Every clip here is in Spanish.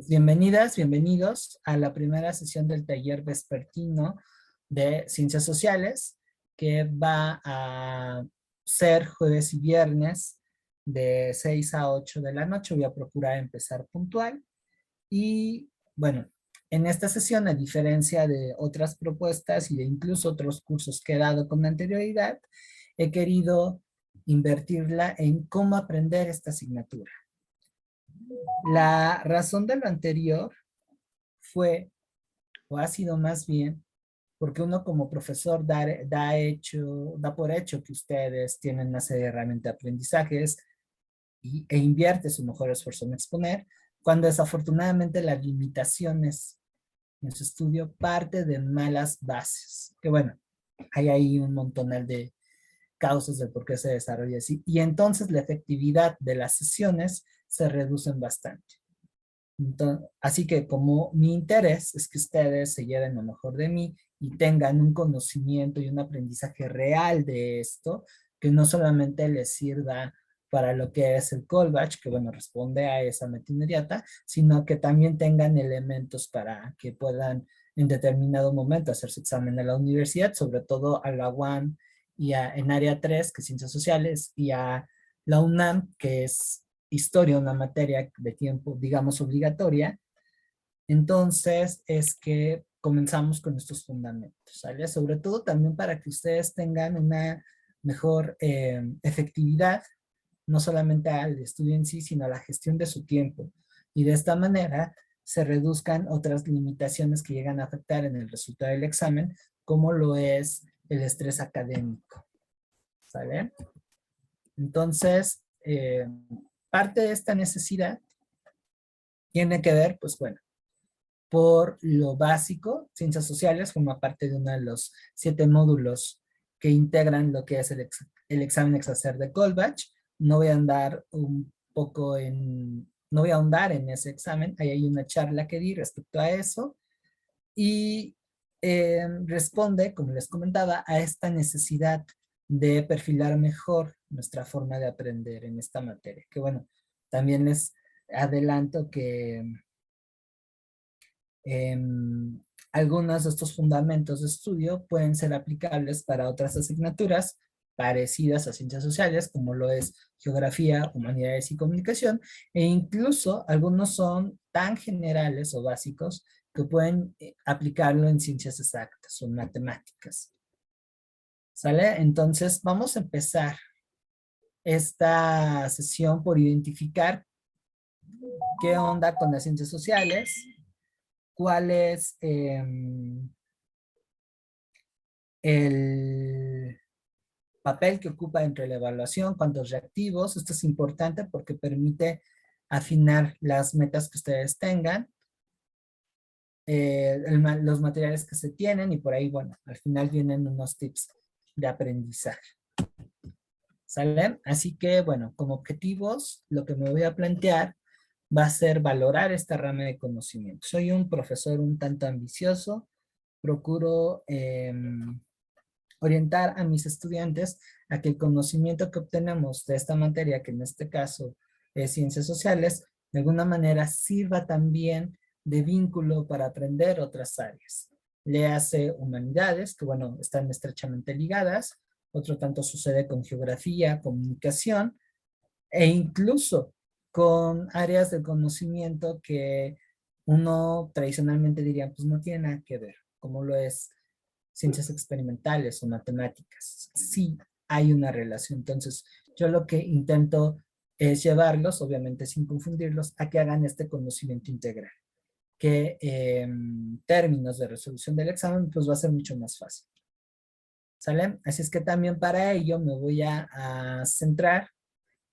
Bienvenidas, bienvenidos a la primera sesión del taller vespertino de Ciencias Sociales, que va a ser jueves y viernes de 6 a 8 de la noche. Voy a procurar empezar puntual. Y bueno, en esta sesión, a diferencia de otras propuestas y de incluso otros cursos que he dado con anterioridad, he querido invertirla en cómo aprender esta asignatura. La razón de lo anterior fue, o ha sido más bien, porque uno como profesor da por hecho que ustedes tienen una serie de herramientas de aprendizajes e invierte su mejor esfuerzo en exponer, cuando desafortunadamente las limitaciones en su estudio parte de malas bases. Que bueno, hay ahí un montonal de causas del por qué se desarrolla así. Y entonces la efectividad de las sesiones se reducen bastante. Entonces, así que como mi interés es que ustedes se lleven lo mejor de mí y tengan un conocimiento y un aprendizaje real de esto, que no solamente les sirva para lo que es el callback, que bueno, responde a esa meta inmediata, sino que también tengan elementos para que puedan en determinado momento hacer su examen en la universidad, sobre todo a la UAM en área 3, que es Ciencias Sociales, y a la UNAM, que es historia, una materia de tiempo, digamos, obligatoria. Entonces, es que comenzamos con estos fundamentos, ¿sale? Sobre todo también para que ustedes tengan una mejor efectividad, no solamente al estudio en sí, sino a la gestión de su tiempo. Y de esta manera se reduzcan otras limitaciones que llegan a afectar en el resultado del examen, como lo es el estrés académico, ¿sale? Entonces, parte de esta necesidad tiene que ver, pues bueno, por lo básico, ciencias sociales forma parte de uno de los 7 módulos que integran lo que es el examen exhacer de Colbach. No voy a andar un poco no voy a ahondar en ese examen, ahí hay una charla que di respecto a eso, y responde, como les comentaba, a esta necesidad de perfilar mejor nuestra forma de aprender en esta materia. Que bueno, también les adelanto que algunos de estos fundamentos de estudio pueden ser aplicables para otras asignaturas parecidas a ciencias sociales, como lo es geografía, humanidades y comunicación, e incluso algunos son tan generales o básicos que pueden aplicarlo en ciencias exactas o en matemáticas. ¿Sale? Entonces vamos a empezar esta sesión por identificar qué onda con las ciencias sociales, cuál es el papel que ocupa entre la evaluación, cuántos reactivos. Esto es importante porque permite afinar las metas que ustedes tengan, los materiales que se tienen y por ahí, bueno, al final vienen unos tips de aprendizaje. ¿Sale? Así que, bueno, como objetivos, lo que me voy a plantear va a ser valorar esta rama de conocimiento. Soy un profesor un tanto ambicioso, procuro orientar a mis estudiantes a que el conocimiento que obtenemos de esta materia, que en este caso es ciencias sociales, de alguna manera sirva también de vínculo para aprender otras áreas. Le hace humanidades, que bueno, están estrechamente ligadas, otro tanto sucede con geografía, comunicación, e incluso con áreas del conocimiento que uno tradicionalmente diría, pues no tiene nada que ver, como lo es ciencias experimentales o matemáticas. Sí hay una relación. Entonces, yo lo que intento es llevarlos, obviamente sin confundirlos, a que hagan este conocimiento integral, que en términos de resolución del examen, pues va a ser mucho más fácil. ¿Sale? Así es que también para ello me voy a centrar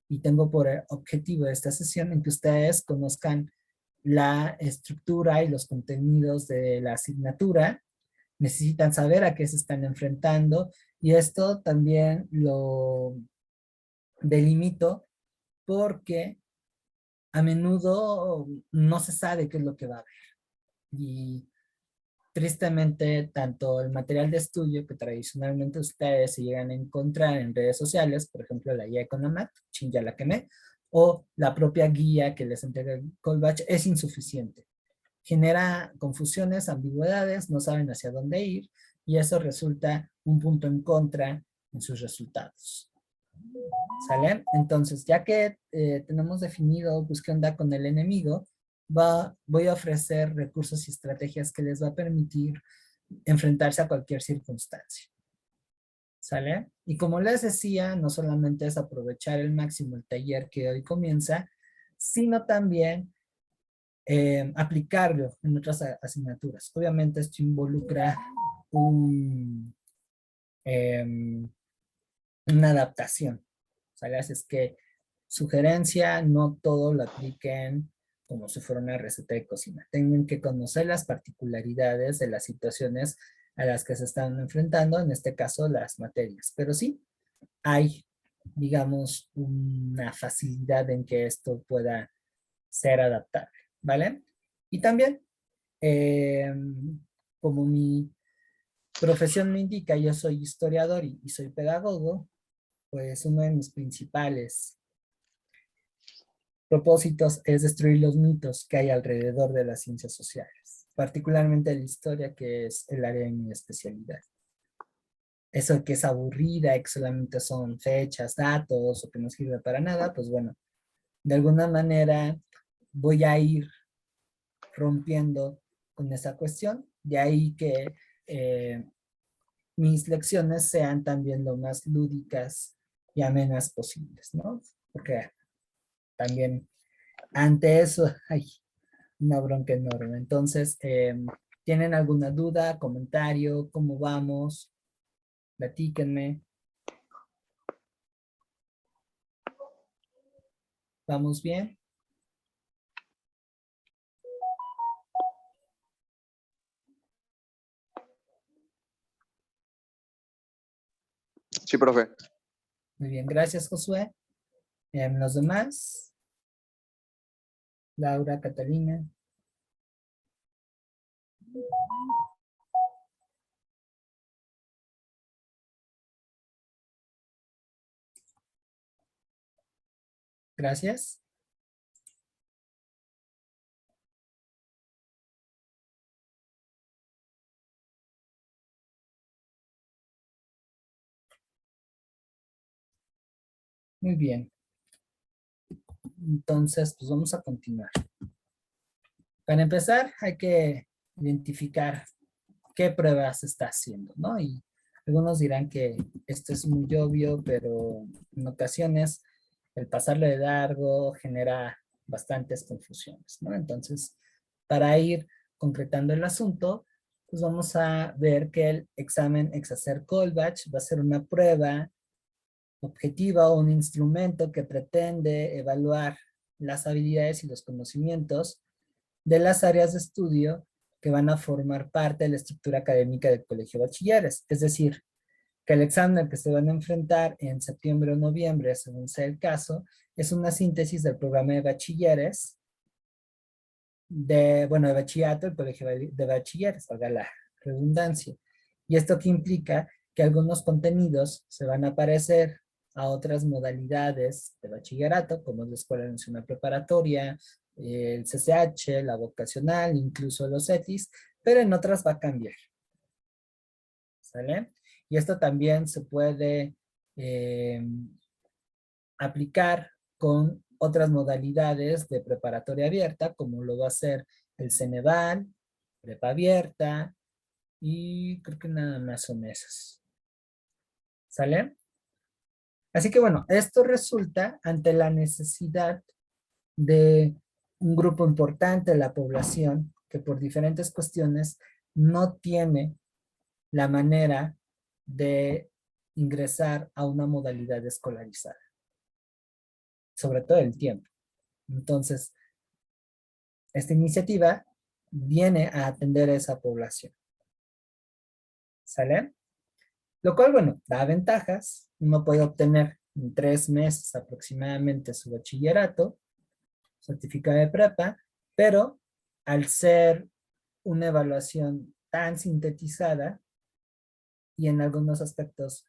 y tengo por objetivo de esta sesión en que ustedes conozcan la estructura y los contenidos de la asignatura, necesitan saber a qué se están enfrentando y esto también lo delimito porque a menudo no se sabe qué es lo que va a haber y tristemente tanto el material de estudio que tradicionalmente ustedes se llegan a encontrar en redes sociales, por ejemplo la guía Economat, chin ya la quemé, o la propia guía que les entrega el Colbach es insuficiente. Genera confusiones, ambigüedades, no saben hacia dónde ir y eso resulta un punto en contra en sus resultados. ¿Sale? Entonces, ya que tenemos definido pues, qué onda con el enemigo, voy a ofrecer recursos y estrategias que les va a permitir enfrentarse a cualquier circunstancia. ¿Sale? Y como les decía, no solamente es aprovechar el máximo el taller que hoy comienza, sino también aplicarlo en otras asignaturas. Obviamente esto involucra una adaptación. ¿Sale? Así es que sugerencia, no todo lo apliquen como si fuera una receta de cocina. Tienen que conocer las particularidades de las situaciones a las que se están enfrentando, en este caso las materias. Pero sí, hay, digamos, una facilidad en que esto pueda ser adaptable, ¿vale? Y también, como mi profesión me indica, yo soy historiador y soy pedagogo, pues uno de mis principales propósitos es destruir los mitos que hay alrededor de las ciencias sociales, particularmente la historia, que es el área de mi especialidad. Eso que es aburrida, que solamente son fechas, datos o que no sirve para nada, pues bueno, de alguna manera voy a ir rompiendo con esa cuestión, de ahí que mis lecciones sean también lo más lúdicas y amenas posibles, ¿no? Porque también ante eso hay una bronca enorme. Entonces, ¿tienen alguna duda, comentario? ¿Cómo vamos? Platíquenme. ¿Vamos bien? Sí, profe. Muy bien, gracias, Josué. Los demás, Laura, Catalina. Gracias. Muy bien. Entonces, pues vamos a continuar. Para empezar, hay que identificar qué pruebas se está haciendo, ¿no? Y algunos dirán que esto es muy obvio, pero en ocasiones el pasarle de largo genera bastantes confusiones, ¿no? Entonces, para ir concretando el asunto, pues vamos a ver que el examen Exacer-Colbach va a ser una prueba objetiva o un instrumento que pretende evaluar las habilidades y los conocimientos de las áreas de estudio que van a formar parte de la estructura académica del Colegio de Bachilleres. Es decir, que el examen al que se van a enfrentar en septiembre o noviembre, según sea el caso, es una síntesis del programa de bachilleres, de bachillerato del Colegio de Bachilleres, valga la redundancia. Y esto que implica que algunos contenidos se van a parecer a otras modalidades de bachillerato, como la Escuela Nacional Preparatoria, el CCH, la vocacional, incluso los ETIs, pero en otras va a cambiar. ¿Sale? Y esto también se puede aplicar con otras modalidades de preparatoria abierta, como lo va a ser el Ceneval, prepa abierta, y creo que nada más son esas. ¿Sale? Así que bueno, esto resulta ante la necesidad de un grupo importante de la población que por diferentes cuestiones no tiene la manera de ingresar a una modalidad escolarizada, sobre todo el tiempo. Entonces, esta iniciativa viene a atender a esa población. ¿Sale? Lo cual, bueno, da ventajas. Uno puede obtener en 3 meses aproximadamente su bachillerato, certificado de prepa, pero al ser una evaluación tan sintetizada y en algunos aspectos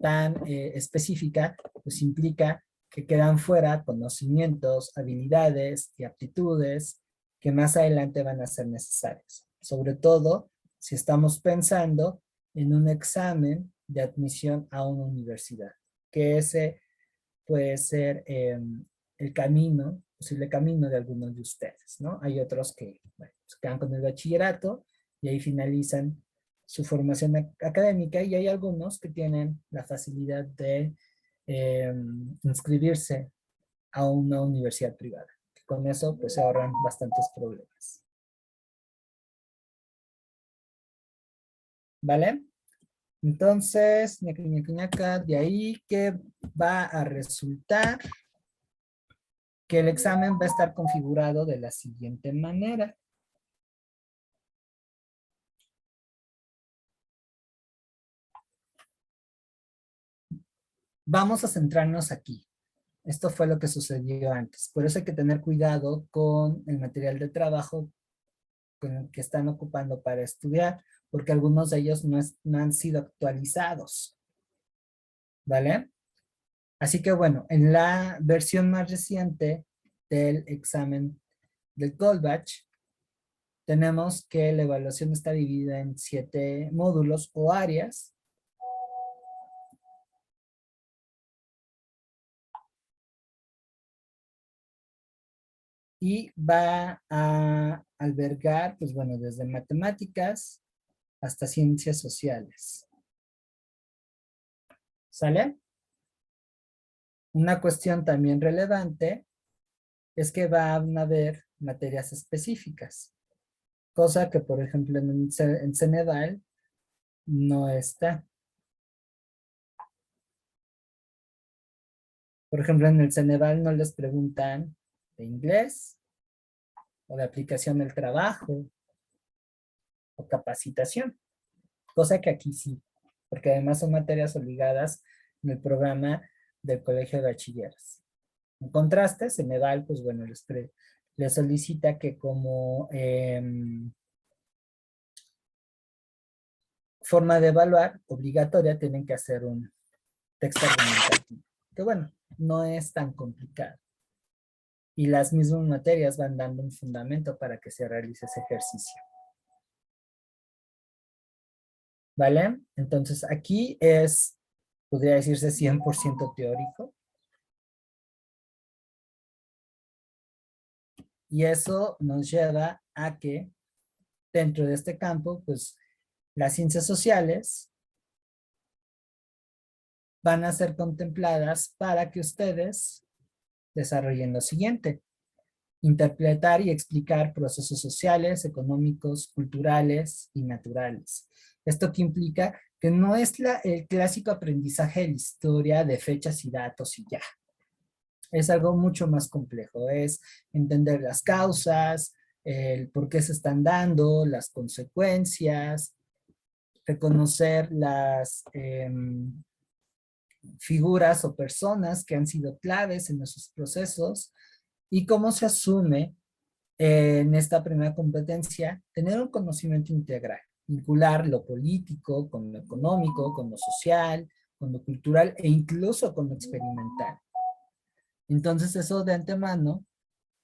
tan específica, pues implica que quedan fuera conocimientos, habilidades y aptitudes que más adelante van a ser necesarias. Sobre todo si estamos pensando en un examen de admisión a una universidad, que ese puede ser el camino, posible camino de algunos de ustedes, ¿no? Hay otros que bueno, se quedan con el bachillerato y ahí finalizan su formación académica y hay algunos que tienen la facilidad de inscribirse a una universidad privada. Con eso pues se ahorran bastantes problemas. ¿Vale? Entonces, ñaca, ñaca, ñaca, de ahí que va a resultar que el examen va a estar configurado de la siguiente manera. Vamos a centrarnos aquí. Esto fue lo que sucedió antes. Por eso hay que tener cuidado con el material de trabajo con el que están ocupando para estudiar, porque algunos de ellos no han sido actualizados. ¿Vale? Así que bueno, en la versión más reciente del examen del Colbatch, tenemos que la evaluación está dividida en 7 módulos o áreas. Y va a albergar, pues bueno, desde matemáticas hasta ciencias sociales. ¿Sale? Una cuestión también relevante es que van a haber materias específicas, cosa que por ejemplo en Ceneval no está. Por ejemplo, en el Ceneval no les preguntan de inglés o de aplicación del trabajo o capacitación, cosa que aquí sí, porque además son materias obligadas en el programa del Colegio de Bachilleres. En contraste, Ceneval, pues bueno, les solicita que como forma de evaluar obligatoria tienen que hacer un texto argumentativo, que bueno, no es tan complicado. Y las mismas materias van dando un fundamento para que se realice ese ejercicio. ¿Vale? Entonces aquí es, podría decirse 100% teórico. Y eso nos lleva a que dentro de este campo, pues las ciencias sociales van a ser contempladas para que ustedes desarrollen lo siguiente: interpretar y explicar procesos sociales, económicos, culturales y naturales. Esto que implica que no es el clásico aprendizaje de la historia de fechas y datos y ya. Es algo mucho más complejo, es entender las causas, el por qué se están dando, las consecuencias, reconocer las figuras o personas que han sido claves en esos procesos y cómo se asume en esta primera competencia tener un conocimiento integral, vincular lo político con lo económico, con lo social, con lo cultural e incluso con lo experimental. Entonces eso de antemano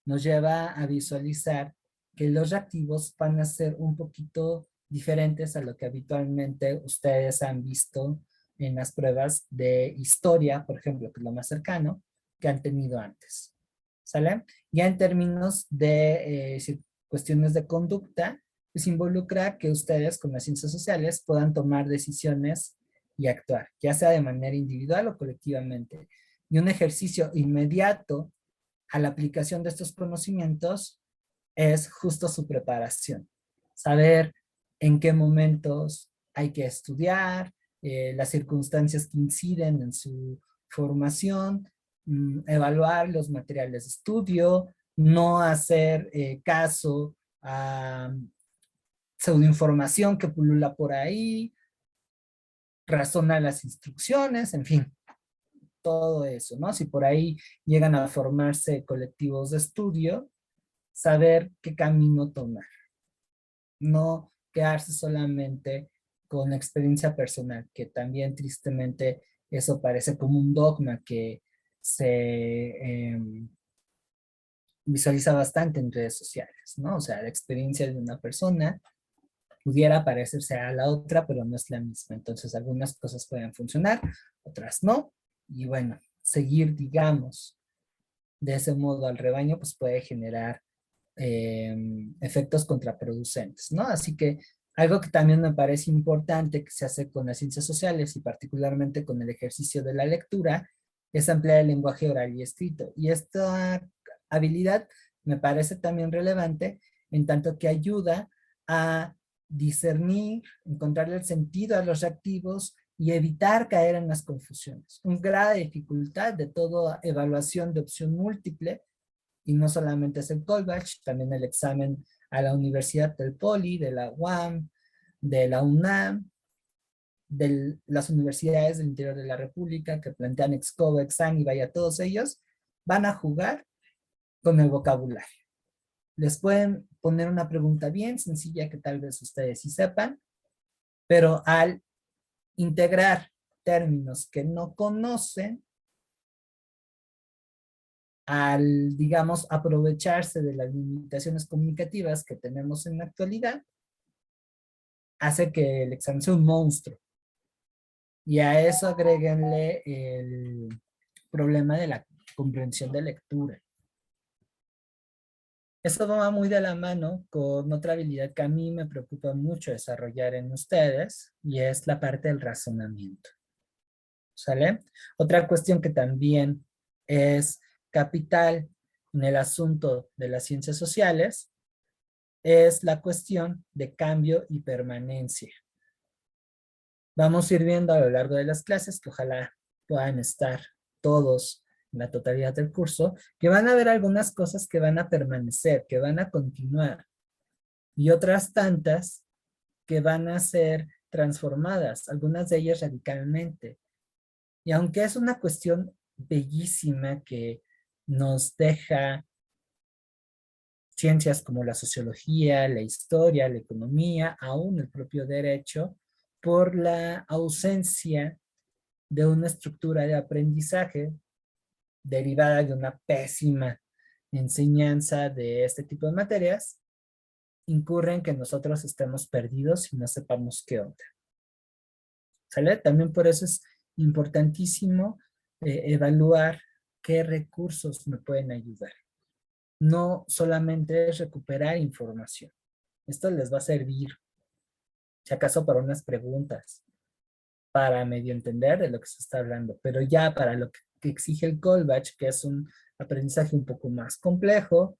nos lleva a visualizar que los reactivos van a ser un poquito diferentes a lo que habitualmente ustedes han visto en las pruebas de historia, por ejemplo, que es lo más cercano, que han tenido antes. ¿Sale? Ya en términos de cuestiones de conducta, pues involucra que ustedes con las ciencias sociales puedan tomar decisiones y actuar, ya sea de manera individual o colectivamente. Y un ejercicio inmediato a la aplicación de estos conocimientos es justo su preparación. Saber en qué momentos hay que estudiar, las circunstancias que inciden en su formación, evaluar los materiales de estudio, no hacer caso a pseudoinformación que pulula por ahí, razonar las instrucciones, en fin, todo eso, ¿no? Si por ahí llegan a formarse colectivos de estudio, saber qué camino tomar, no quedarse solamente con la experiencia personal, que también tristemente eso parece como un dogma que se visualiza bastante en redes sociales, ¿no? O sea, la experiencia de una persona pudiera parecerse a la otra, pero no es la misma. Entonces, algunas cosas pueden funcionar, otras no. Y bueno, seguir, digamos, de ese modo al rebaño, pues puede generar efectos contraproducentes, ¿no? Así que algo que también me parece importante que se hace con las ciencias sociales y particularmente con el ejercicio de la lectura es ampliar el lenguaje oral y escrito. Y esta habilidad me parece también relevante en tanto que ayuda a discernir, encontrarle el sentido a los reactivos y evitar caer en las confusiones. Un grado de dificultad de toda evaluación de opción múltiple, y no solamente es el Colbach, también el examen a la Universidad del Poli, de la UAM, de la UNAM, de las universidades del interior de la República que plantean Excovo, Exam y vaya, todos ellos van a jugar con el vocabulario. Les pueden poner una pregunta bien sencilla que tal vez ustedes sí sepan, pero al integrar términos que no conocen, al, digamos, aprovecharse de las limitaciones comunicativas que tenemos en la actualidad, hace que el examen sea un monstruo. Y a eso agréguenle el problema de la comprensión de lectura. Eso va muy de la mano con otra habilidad que a mí me preocupa mucho desarrollar en ustedes, y es la parte del razonamiento. ¿Sale? Otra cuestión que también es capital en el asunto de las ciencias sociales es la cuestión de cambio y permanencia. Vamos a ir viendo a lo largo de las clases, que ojalá puedan estar todos en la totalidad del curso, que van a haber algunas cosas que van a permanecer, que van a continuar, y otras tantas que van a ser transformadas, algunas de ellas radicalmente. Y aunque es una cuestión bellísima que nos deja ciencias como la sociología, la historia, la economía, aún el propio derecho, por la ausencia de una estructura de aprendizaje derivada de una pésima enseñanza de este tipo de materias, incurren que nosotros estemos perdidos y no sepamos qué onda. ¿Sale? También por eso es importantísimo evaluar qué recursos me pueden ayudar. No solamente es recuperar información. Esto les va a servir, si acaso, para unas preguntas, para medio entender de lo que se está hablando, pero ya para lo que exige el Colbach, que es un aprendizaje un poco más complejo,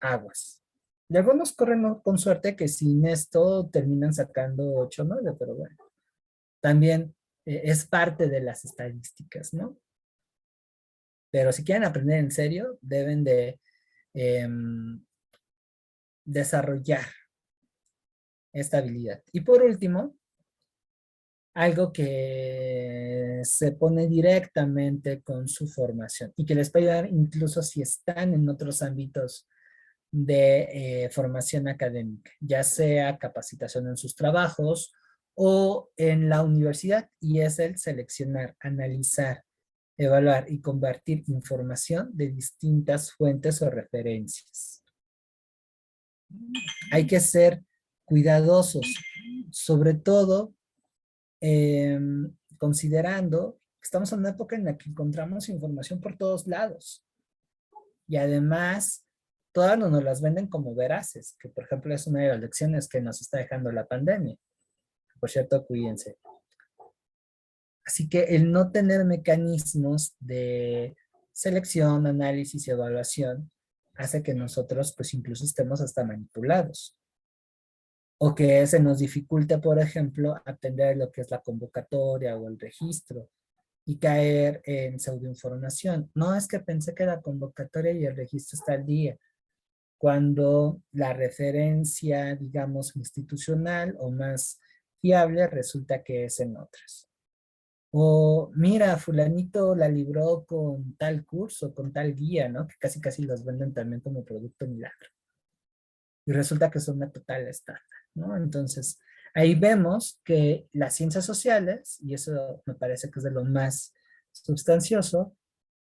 aguas. Y algunos corren con suerte que sin esto terminan sacando 8 o 9, pero bueno, también es parte de las estadísticas, ¿no? Pero si quieren aprender en serio, deben de desarrollar esta habilidad. Y por último, algo que se pone directamente con su formación y que les puede ayudar incluso si están en otros ámbitos de formación académica, ya sea capacitación en sus trabajos o en la universidad, y es el seleccionar, analizar, evaluar y convertir información de distintas fuentes o referencias. Hay que ser cuidadosos, sobre todo considerando que estamos en una época en la que encontramos información por todos lados. Y además, todas nos las venden como veraces, que por ejemplo es una de las lecciones que nos está dejando la pandemia. Por cierto, cuídense. Así que el no tener mecanismos de selección, análisis y evaluación hace que nosotros pues incluso estemos hasta manipulados. O que se nos dificulte, por ejemplo, atender lo que es la convocatoria o el registro y caer en pseudoinformación. No, es que pensé que la convocatoria y el registro está al día, cuando la referencia, digamos, institucional o más fiable resulta que es en otras. O mira, fulanito la libró con tal curso, con tal guía, ¿no? Que casi casi los venden también como producto milagro. Y resulta que son una total estafa, ¿no? Entonces, ahí vemos que las ciencias sociales, y eso me parece que es de lo más sustancioso,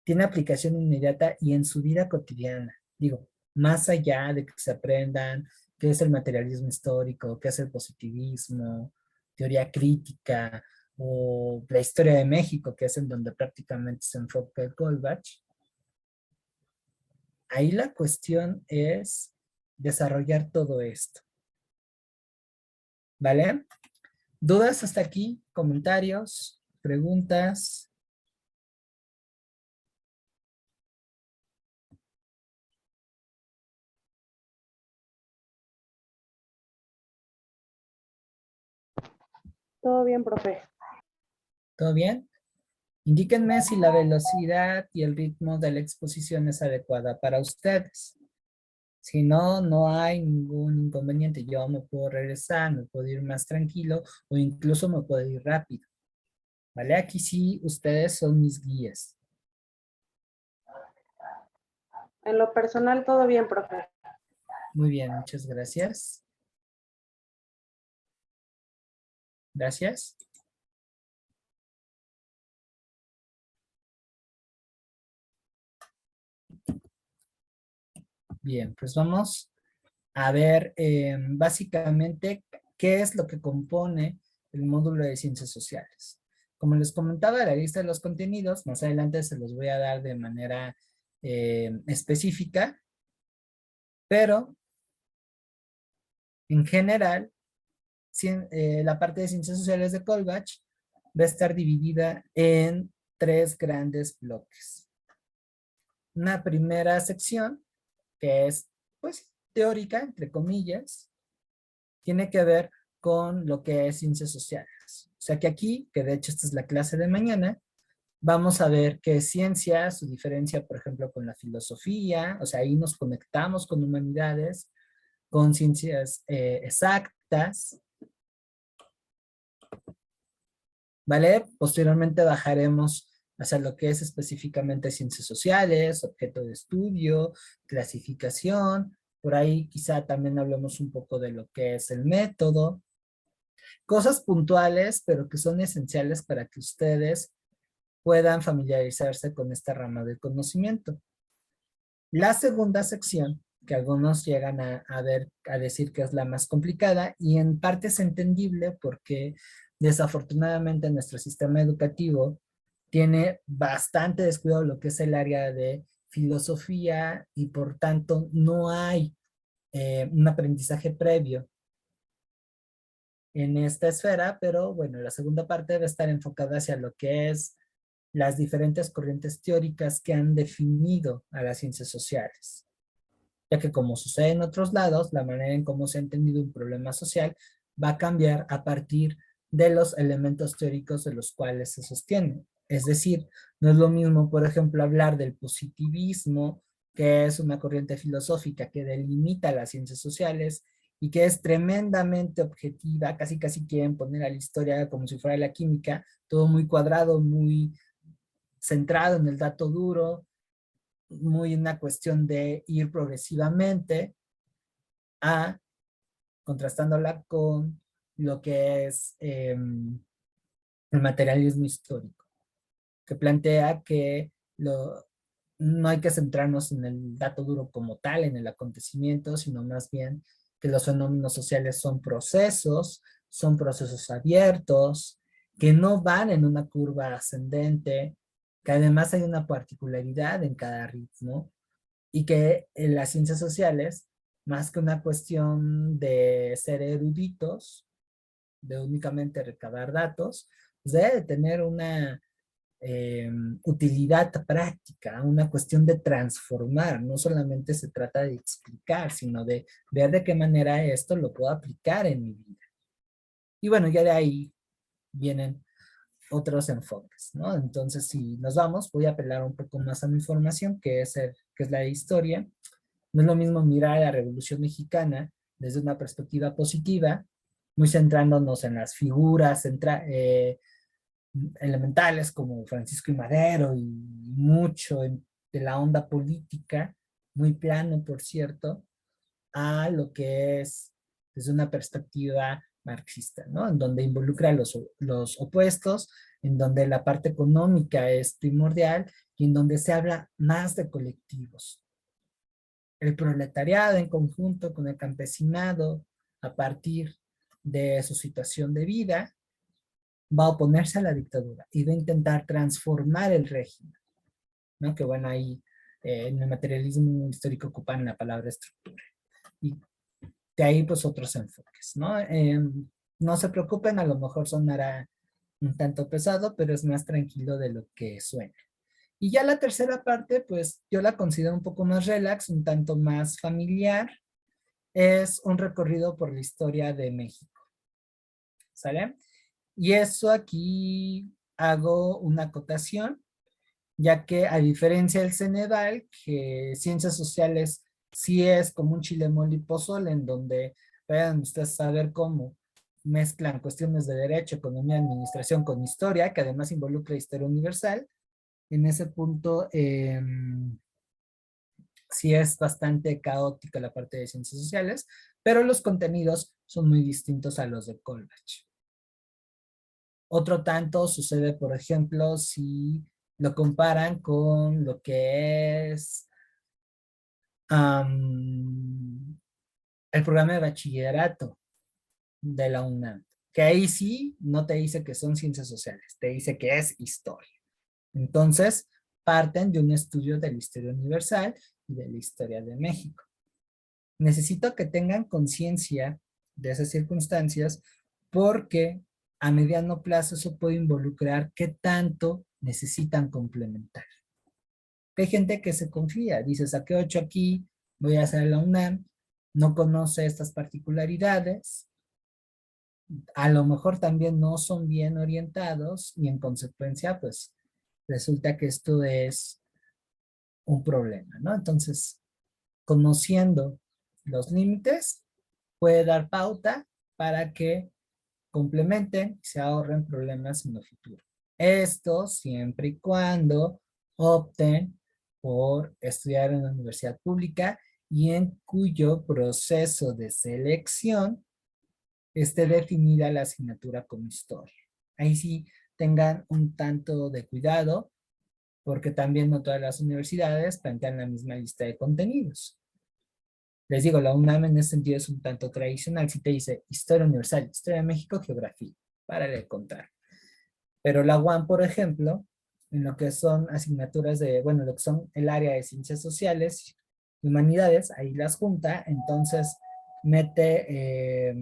tiene aplicación inmediata y en su vida cotidiana. Digo, más allá de que se aprendan qué es el materialismo histórico, qué es el positivismo, teoría crítica o la historia de México, que es en donde prácticamente se enfoca el Goldbach. Ahí la cuestión es desarrollar todo esto. ¿Vale? ¿Dudas hasta aquí? ¿Comentarios? ¿Preguntas? Todo bien, profe. ¿Todo bien? Indíquenme si la velocidad y el ritmo de la exposición es adecuada para ustedes. Si no, no hay ningún inconveniente. Yo me puedo regresar, me puedo ir más tranquilo o incluso me puedo ir rápido. ¿Vale? Aquí sí, ustedes son mis guías. En lo personal, todo bien, profe. Muy bien, muchas gracias. Gracias. Bien, pues vamos a ver básicamente qué es lo que compone el módulo de ciencias sociales. Como les comentaba, la lista de los contenidos, más adelante se los voy a dar de manera específica, pero en general, la parte de ciencias sociales de Colbach va a estar dividida en 3 grandes bloques. Una primera sección, que es, pues, teórica, entre comillas, tiene que ver con lo que es ciencias sociales. O sea que aquí, que de hecho esta es la clase de mañana, vamos a ver qué es ciencia, su diferencia, por ejemplo, con la filosofía, o sea, ahí nos conectamos con humanidades, con ciencias exactas, ¿vale? Posteriormente bajaremos hacia lo que es específicamente ciencias sociales, objeto de estudio, clasificación, por ahí quizá también hablemos un poco de lo que es el método, cosas puntuales, pero que son esenciales para que ustedes puedan familiarizarse con esta rama del conocimiento. La segunda sección, que algunos llegan a ver, a decir que es la más complicada, y en parte es entendible porque desafortunadamente nuestro sistema educativo tiene bastante descuidado lo que es el área de filosofía y por tanto no hay un aprendizaje previo en esta esfera, pero bueno, la segunda parte debe estar enfocada hacia lo que es las diferentes corrientes teóricas que han definido a las ciencias sociales. Ya que como sucede en otros lados, la manera en cómo se ha entendido un problema social va a cambiar a partir de los elementos teóricos de los cuales se sostienen. Es decir, no es lo mismo, por ejemplo, hablar del positivismo, que es una corriente filosófica que delimita las ciencias sociales y que es tremendamente objetiva, casi casi quieren poner a la historia como si fuera la química, todo muy cuadrado, muy centrado en el dato duro, muy una cuestión de ir progresivamente a contrastándola con lo que es el materialismo histórico, que plantea que no hay que centrarnos en el dato duro como tal, en el acontecimiento, sino más bien que los fenómenos sociales son procesos abiertos, que no van en una curva ascendente, que además hay una particularidad en cada ritmo y que en las ciencias sociales, más que una cuestión de ser eruditos, de únicamente recabar datos, pues debe tener una utilidad práctica, una cuestión de transformar. No solamente se trata de explicar, sino de ver de qué manera esto lo puedo aplicar en mi vida. Y bueno, ya de ahí vienen otros enfoques, ¿no? Entonces, si nos vamos, voy a apelar un poco más a mi formación, que es la de historia. No es lo mismo mirar a la Revolución Mexicana desde una perspectiva positiva, muy centrándonos en las figuras elementales como Francisco y Madero y mucho de la onda política, muy plano, por cierto, a lo que es desde una perspectiva marxista, ¿no? En donde involucra los opuestos, en donde la parte económica es primordial y en donde se habla más de colectivos. El proletariado en conjunto con el campesinado, a partir de su situación de vida, va a oponerse a la dictadura y va a intentar transformar el régimen, ¿no? Que bueno, ahí en el materialismo histórico ocupan la palabra estructura. Y de ahí pues otros enfoques, ¿no? No se preocupen, a lo mejor sonará un tanto pesado, pero es más tranquilo de lo que suena. Y ya la tercera parte, pues yo la considero un poco más relax, un tanto más familiar. Es un recorrido por la historia de México, ¿sale? Y eso aquí hago una acotación, ya que a diferencia del Ceneval, que ciencias sociales sí es como un chile mole y pozole, en donde vayan ustedes a saber cómo mezclan cuestiones de derecho, economía, administración con historia, que además involucra historia universal. En ese punto, sí es bastante caótica la parte de ciencias sociales, pero los contenidos son muy distintos a los de Colbach. Otro tanto sucede, por ejemplo, si lo comparan con lo que es el programa de bachillerato de la UNAM, que ahí sí no te dice que son ciencias sociales, te dice que es historia. Entonces, parten de un estudio de la historia universal y de la historia de México. Necesito que tengan conciencia de esas circunstancias porque a mediano plazo eso puede involucrar qué tanto necesitan complementar. Hay gente que se confía, dice, saqué 8 aquí, voy a hacer la UNAM, no conoce estas particularidades, a lo mejor también no son bien orientados y en consecuencia, pues resulta que esto es un problema, ¿no? Entonces, conociendo los límites, puede dar pauta para que complementen y se ahorren problemas en el futuro. Esto siempre y cuando opten por estudiar en una universidad pública y en cuyo proceso de selección esté definida la asignatura como historia. Ahí sí tengan un tanto de cuidado porque también no todas las universidades plantean la misma lista de contenidos. Les digo, la UNAM en ese sentido es un tanto tradicional. Si te dice Historia Universal, Historia de México, Geografía, para de contar. Pero la UAM, por ejemplo, en lo que son asignaturas de, bueno, lo que son el área de Ciencias Sociales, Humanidades, ahí las junta, entonces mete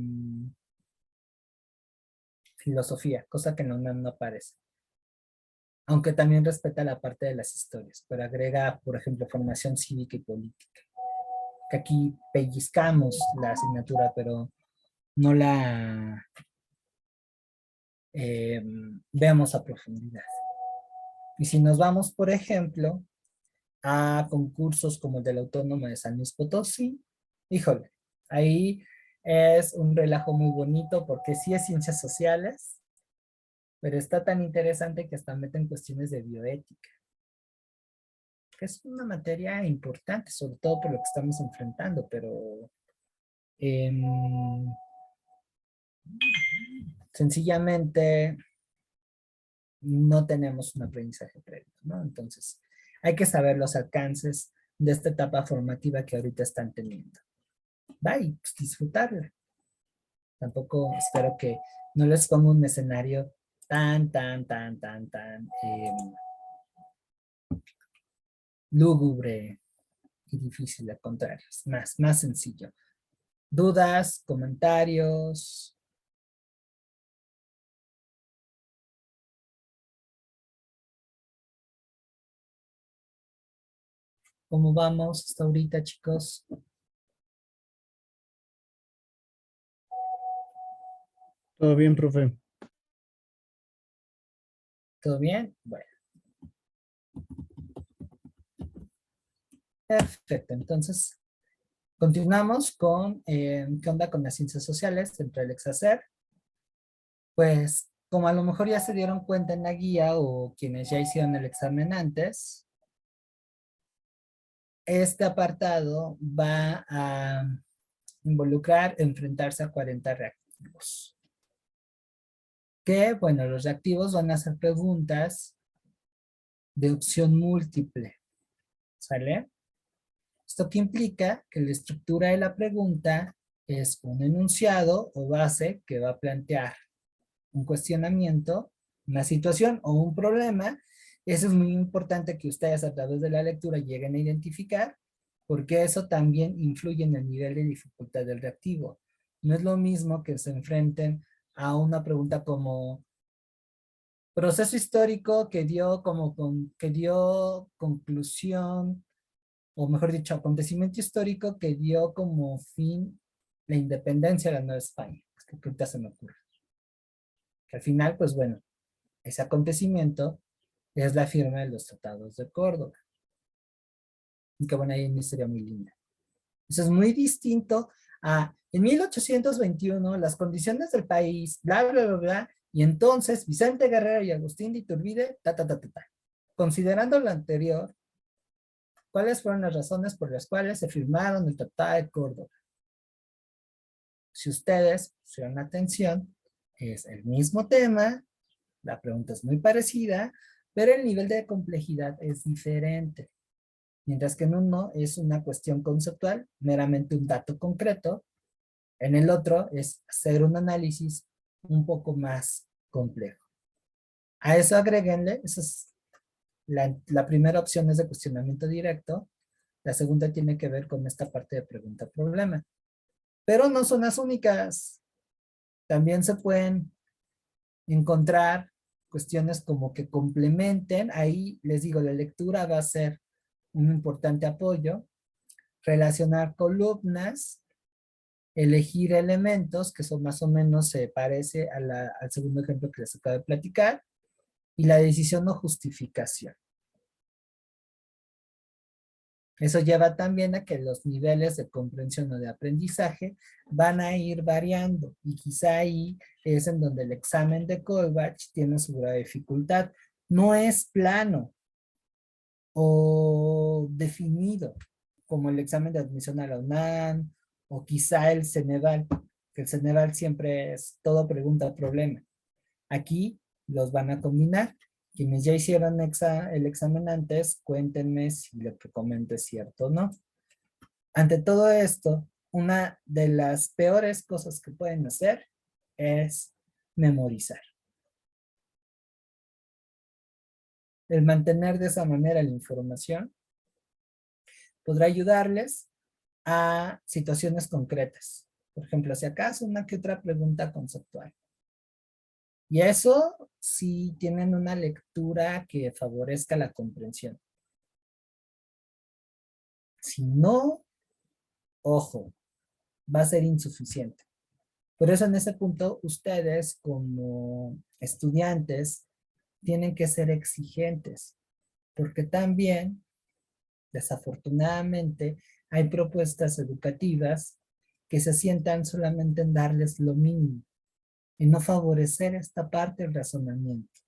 filosofía, cosa que en la UNAM no aparece. Aunque también respeta la parte de las historias, pero agrega, por ejemplo, formación cívica y política. Que aquí pellizcamos la asignatura, pero no la vemos a profundidad. Y si nos vamos, por ejemplo, a concursos como el del Autónomo de San Luis Potosí, híjole, ahí es un relajo muy bonito porque sí es ciencias sociales, pero está tan interesante que hasta meten cuestiones de bioética, que es una materia importante, sobre todo por lo que estamos enfrentando, pero eh, sencillamente no tenemos un aprendizaje previo, ¿no? Entonces, hay que saber los alcances de esta etapa formativa que ahorita están teniendo. Va y pues, disfrutarla. Tampoco espero que no les ponga un escenario tan lúgubre y difícil, al contrario, es más sencillo. ¿Dudas, comentarios? ¿Cómo vamos hasta ahorita, chicos? Todo bien, profe. ¿Todo bien? Bueno, perfecto. Entonces, continuamos con qué onda con las ciencias sociales dentro del Exacer. Pues, como a lo mejor ya se dieron cuenta en la guía o quienes ya hicieron el examen antes, este apartado va a involucrar enfrentarse a 40 reactivos. Que, bueno, los reactivos van a hacer preguntas de opción múltiple. ¿Sale? Esto que implica que la estructura de la pregunta es un enunciado o base que va a plantear un cuestionamiento, una situación o un problema. Eso es muy importante que ustedes a través de la lectura lleguen a identificar, porque eso también influye en el nivel de dificultad del reactivo. No es lo mismo que se enfrenten a una pregunta como proceso histórico que dio conclusión, o mejor dicho, acontecimiento histórico que dio como fin la independencia de la Nueva España. Es que ahorita se me ocurre. Que al final, pues bueno, ese acontecimiento es la firma de los tratados de Córdoba. Y que bueno, ahí una historia muy linda. Eso es muy distinto a, en 1821, las condiciones del país, bla, bla, bla, bla, y entonces Vicente Guerrero y Agustín de Iturbide, ta, ta, ta, ta, ta. Considerando lo anterior, ¿cuáles fueron las razones por las cuales se firmaron el Tratado de Córdoba? Si ustedes pusieron atención, es el mismo tema, la pregunta es muy parecida, pero el nivel de complejidad es diferente. Mientras que en uno es una cuestión conceptual, meramente un dato concreto, en el otro es hacer un análisis un poco más complejo. A eso agréguenle, esa es la primera opción es de cuestionamiento directo, la segunda tiene que ver con esta parte de pregunta-problema. Pero no son las únicas. También se pueden encontrar cuestiones como que complementen. Ahí les digo, la lectura va a ser un importante apoyo. Relacionar columnas, elegir elementos, que son más o menos, se parece al segundo ejemplo que les acabo de platicar, y la decisión o justificación. Eso lleva también a que los niveles de comprensión o de aprendizaje van a ir variando, y quizá ahí es en donde el examen de Colbach tiene su grave dificultad. No es plano o definido, como el examen de admisión a la UNAM, o quizá el Ceneval, que el Ceneval siempre es todo pregunta problema. Aquí los van a combinar. Quienes ya hicieron el examen antes, cuéntenme si lo que comento es cierto o no. Ante todo esto, una de las peores cosas que pueden hacer es memorizar. El mantener de esa manera la información podrá ayudarles a situaciones concretas. Por ejemplo, si acaso una que otra pregunta conceptual. Y eso si tienen una lectura que favorezca la comprensión. Si no, ojo, va a ser insuficiente. Por eso en ese punto ustedes como estudiantes tienen que ser exigentes, porque también, desafortunadamente, hay propuestas educativas que se sientan solamente en darles lo mínimo, en no favorecer esta parte del razonamiento.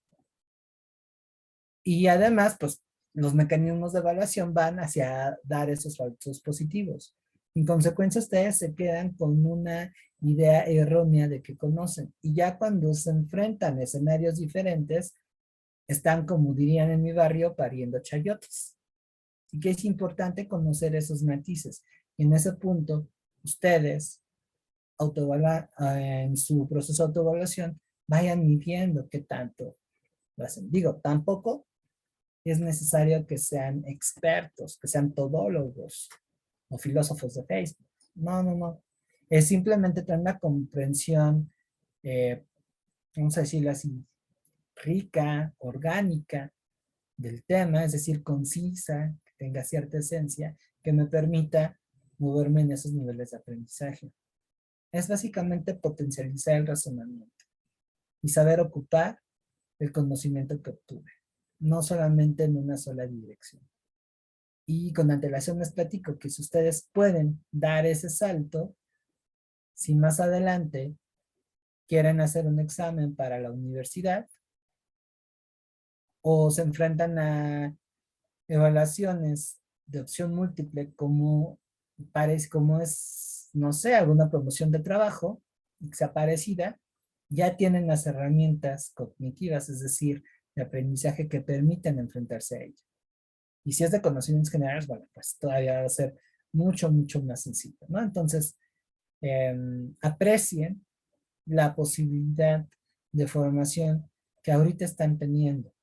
Y además, pues, los mecanismos de evaluación van hacia dar esos falsos positivos. En consecuencia, ustedes se quedan con una idea errónea de que conocen. Y ya cuando se enfrentan a escenarios diferentes, están, como dirían en mi barrio, pariendo chayotes. Y que es importante conocer esos matices. Y en ese punto, ustedes, en su proceso de autoevaluación, vayan midiendo qué tanto lo hacen. Digo, tampoco es necesario que sean expertos, que sean todólogos o filósofos de Facebook. No, no, no. Es simplemente tener una comprensión, vamos a decirlo así, rica, orgánica del tema, es decir, concisa, que tenga cierta esencia, que me permita moverme en esos niveles de aprendizaje. Es básicamente potencializar el razonamiento y saber ocupar el conocimiento que obtuve, no solamente en una sola dirección. Y con antelación les platico que si ustedes pueden dar ese salto, si más adelante quieren hacer un examen para la universidad o se enfrentan a evaluaciones de opción múltiple como es, no sé, alguna promoción de trabajo, que sea parecida, ya tienen las herramientas cognitivas, es decir, de aprendizaje que permiten enfrentarse a ella. Y si es de conocimientos generales, bueno, pues todavía va a ser mucho, mucho más sencillo, ¿no? Entonces, aprecien la posibilidad de formación que ahorita están teniendo,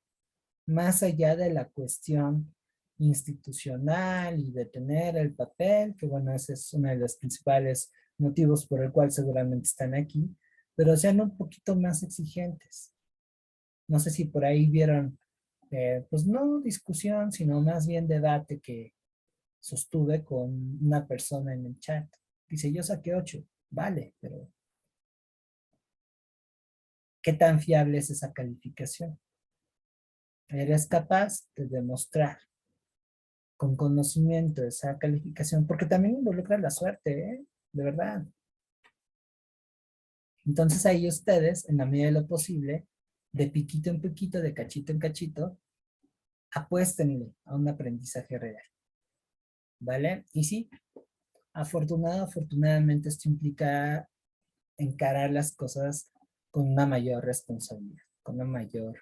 más allá de la cuestión institucional y de tener el papel, que bueno, ese es uno de los principales motivos por el cual seguramente están aquí, pero sean un poquito más exigentes. No sé si por ahí vieron, pues no discusión, sino más bien debate que sostuve con una persona en el chat. Dice, yo saqué 8, vale, pero ¿qué tan fiable es esa calificación? ¿Eres capaz de demostrar con conocimiento esa calificación? Porque también involucra la suerte, ¿eh? De verdad. Entonces ahí ustedes, en la medida de lo posible, de piquito en piquito, de cachito en cachito, apuéstenle a un aprendizaje real, ¿vale? Y sí, afortunadamente esto implica encarar las cosas con una mayor responsabilidad, con una mayor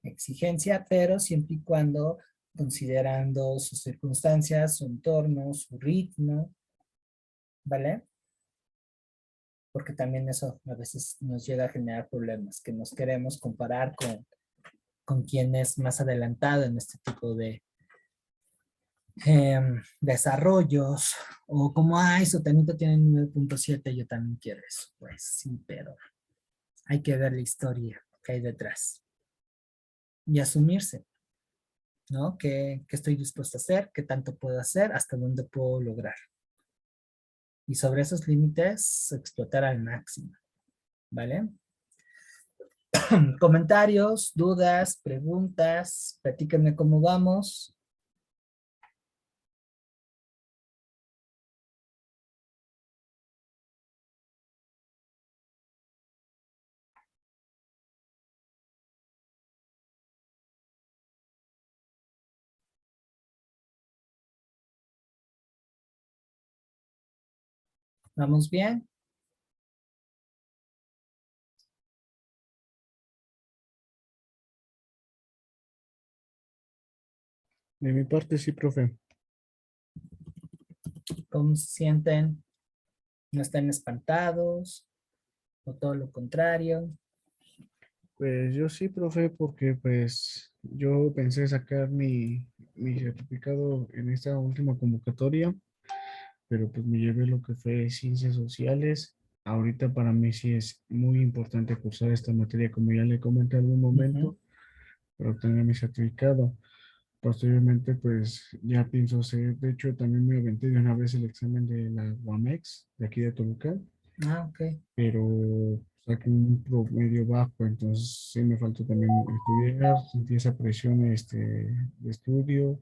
exigencia, pero siempre y cuando considerando sus circunstancias, su entorno, su ritmo, ¿vale? Porque también eso a veces nos llega a generar problemas, que nos queremos comparar con quien es más adelantado en este tipo de desarrollos, o como, ay, su tanito tiene 9.7, yo también quiero eso. Pues sí, pero hay que ver la historia que hay detrás y asumirse, ¿no? ¿Qué estoy dispuesto a hacer? ¿Qué tanto puedo hacer? ¿Hasta dónde puedo lograr? Y sobre esos límites, explotar al máximo, ¿vale? Comentarios, dudas, preguntas, platíquenme cómo vamos. ¿Vamos bien? De mi parte, sí, profe. ¿Cómo se sienten? ¿No están espantados? ¿O todo lo contrario? Pues yo sí, profe, porque pues yo pensé sacar mi certificado en esta última convocatoria, pero pues me llevé lo que fue ciencias sociales. Ahorita para mí sí es muy importante cursar esta materia, como ya le comenté en algún Ujú, momento, para obtener mi certificado. Posteriormente, pues ya pienso hacer, de hecho también me aventé de una vez el examen de la UAMEX de aquí de Toluca, Ah, ok. pero saqué un promedio bajo, entonces sí me faltó también estudiar, sentí esa presión de estudio,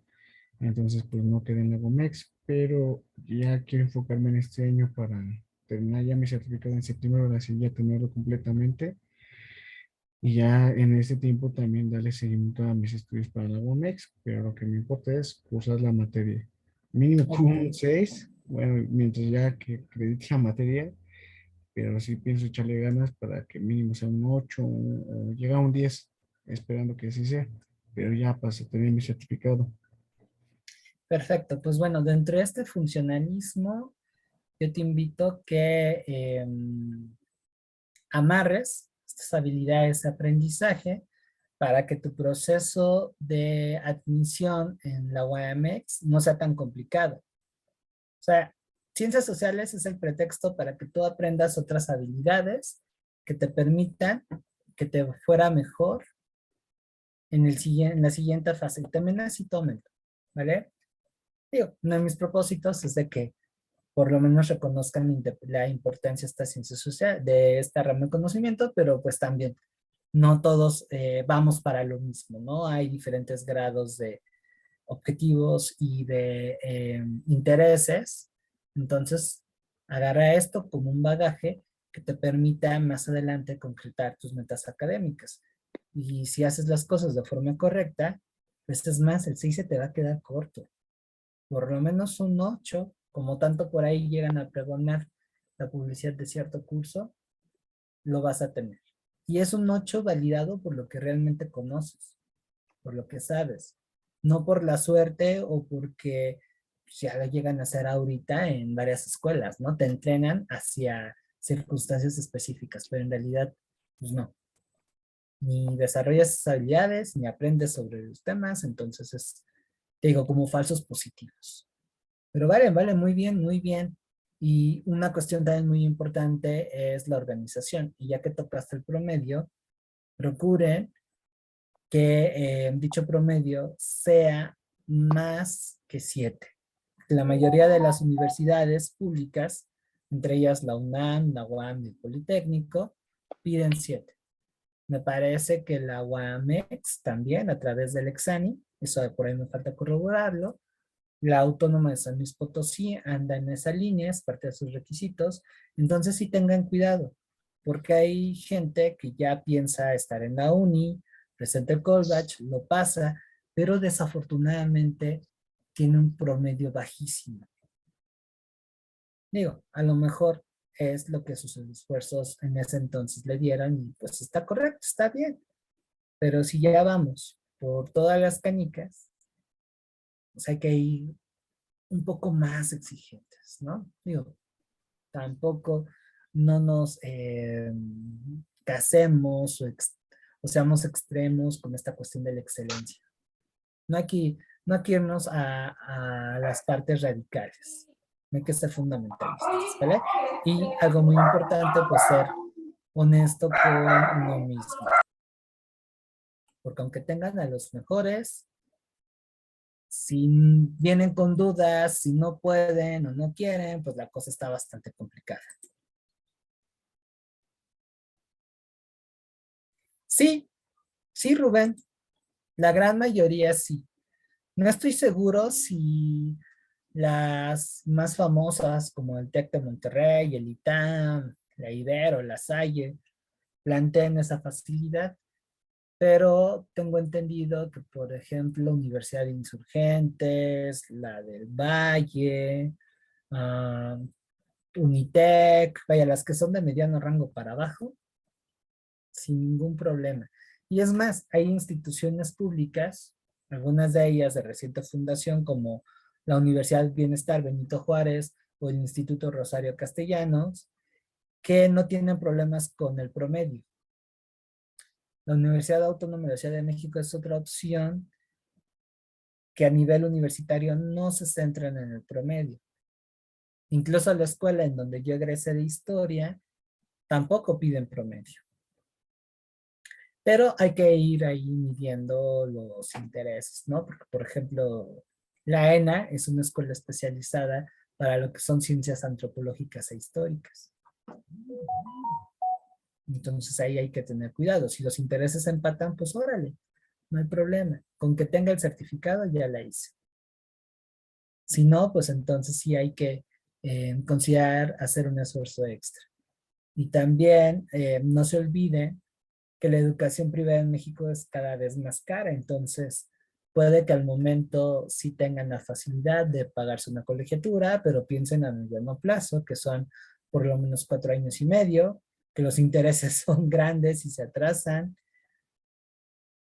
entonces pues no quedé en la UAMEX, pero ya quiero enfocarme en este año para terminar ya mi certificado en septiembre, ahora sí ya tenerlo completamente. Y ya en ese tiempo también darle seguimiento a mis estudios para la WOMEX, pero lo que me importa es cursar la materia. Mínimo con Ok. un 6, bueno, mientras ya que acredite la materia, pero sí pienso echarle ganas para que mínimo sea un 8 o llegar a un 10, esperando que así sea, pero ya para tener mi certificado. Perfecto. Pues bueno, dentro de este funcionalismo, yo te invito que amarres estas habilidades de aprendizaje para que tu proceso de admisión en la UAMX no sea tan complicado. O sea, ciencias sociales es el pretexto para que tú aprendas otras habilidades que te permitan que te fuera mejor en la siguiente fase. Y también así tómenlo, ¿vale? Digo, uno de mis propósitos es de que por lo menos reconozcan la importancia de esta ciencia social, de esta rama de conocimiento, pero pues también no todos vamos para lo mismo, ¿no? Hay diferentes grados de objetivos y de intereses. Entonces, agarra esto como un bagaje que te permita más adelante concretar tus metas académicas. Y si haces las cosas de forma correcta, pues es más, el 6 se te va a quedar corto. Por lo menos un 8, como tanto por ahí llegan a pregonar la publicidad de cierto curso, lo vas a tener. Y es un 8 validado por lo que realmente conoces. por lo que sabes, no por la suerte o porque ya lo llegan a hacer ahorita en varias escuelas, ¿no? Te entrenan hacia circunstancias específicas, pero en realidad, pues no. Ni desarrollas esas habilidades, ni aprendes sobre los temas, entonces es, te digo, como falsos positivos. Pero vale, muy bien, muy bien. Y una cuestión también muy importante es la organización. Y ya que tocaste el promedio, procuren que dicho promedio sea más que 7. La mayoría de las universidades públicas, entre ellas la UNAM, la UAM y el Politécnico, piden 7. Me parece que la UAMEX también, a través del Exani, eso de por ahí me falta corroborarlo. La Autónoma de San Luis Potosí anda en esa línea, es parte de sus requisitos. Entonces sí tengan cuidado, porque hay gente que ya piensa estar en la uni, presenta el callback, lo pasa, pero desafortunadamente tiene un promedio bajísimo. Digo, a lo mejor es lo que sus esfuerzos en ese entonces le dieron y pues está correcto, está bien. Pero si ya vamos por todas las canicas, pues hay que ir un poco más exigentes, ¿no? Digo, tampoco no nos casemos o seamos extremos con esta cuestión de la excelencia. No hay que, no hay que irnos a las partes radicales. No hay que ser fundamentalistas, ¿vale? Y algo muy importante, pues ser honesto con uno mismo. Porque aunque tengan a los mejores, si vienen con dudas, si no pueden o no quieren, pues la cosa está bastante complicada. Sí, sí, Rubén, la gran mayoría sí. No estoy seguro si las más famosas como el TEC de Monterrey, el ITAM, la Ibero, la Salle, plantean esa facilidad, pero tengo entendido que, por ejemplo, Universidad de Insurgentes, la del Valle, ah, Unitec, vaya, las que son de mediano rango para abajo, sin ningún problema. Y es más, hay instituciones públicas, algunas de ellas de reciente fundación, como la Universidad Bienestar Benito Juárez o el Instituto Rosario Castellanos, que no tienen problemas con el promedio. La Universidad Autónoma de la Ciudad de México es otra opción que a nivel universitario no se centran en el promedio. Incluso la escuela en donde yo egresé de historia tampoco piden promedio. Pero hay que ir ahí midiendo los intereses, ¿no? Porque, por ejemplo, la ENA es una escuela especializada para lo que son ciencias antropológicas e históricas. Entonces ahí hay que tener cuidado. Si los intereses empatan, pues órale, no hay problema. Con que tenga el certificado ya la hice. Si no, pues entonces sí hay que considerar hacer un esfuerzo extra. Y también no se olvide que la educación privada en México es cada vez más cara, entonces puede que al momento sí tengan la facilidad de pagarse una colegiatura, pero piensen a mediano plazo, que son por lo menos 4 años y medio, que los intereses son grandes y se atrasan,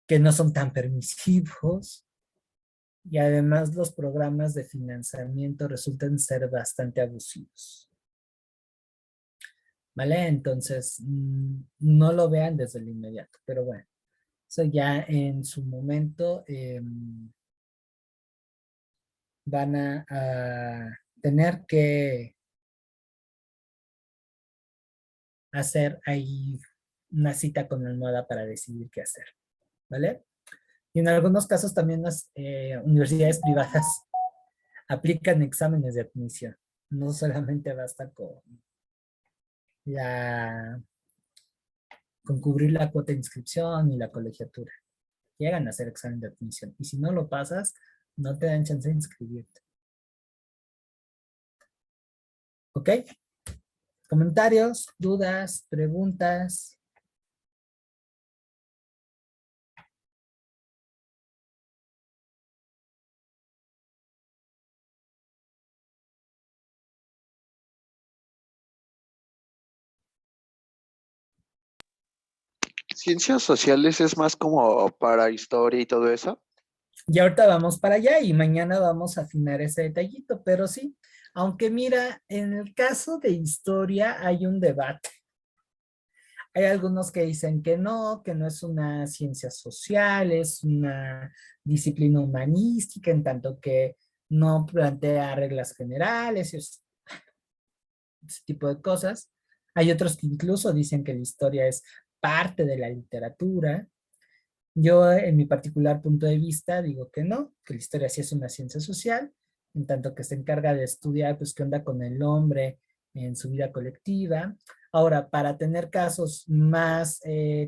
que no son tan permisivos, y además los programas de financiamiento resultan ser bastante abusivos. ¿Vale? Entonces, no lo vean desde el inmediato, pero bueno. So ya en su momento van a tener que hacer ahí una cita con la almohada para decidir qué hacer, ¿vale? Y en algunos casos también las universidades privadas aplican exámenes de admisión. No solamente basta la, con cubrir la cuota de inscripción y la colegiatura. Llegan a hacer examen de admisión. Y si no lo pasas, no te dan chance de inscribirte. ¿Ok? ¿Comentarios, dudas, preguntas? Ciencias sociales es más como para historia y todo eso. Y ahorita vamos para allá y mañana vamos a afinar ese detallito, pero sí, aunque mira, en el caso de historia hay un debate. Hay algunos que dicen que no es una ciencia social, es una disciplina humanística, en tanto que no plantea reglas generales y ese tipo de cosas. Hay otros que incluso dicen que la historia es parte de la literatura. Yo, en mi particular punto de vista, digo que no, que la historia sí es una ciencia social, en tanto que se encarga de estudiar, pues, qué onda con el hombre en su vida colectiva. Ahora, para tener casos más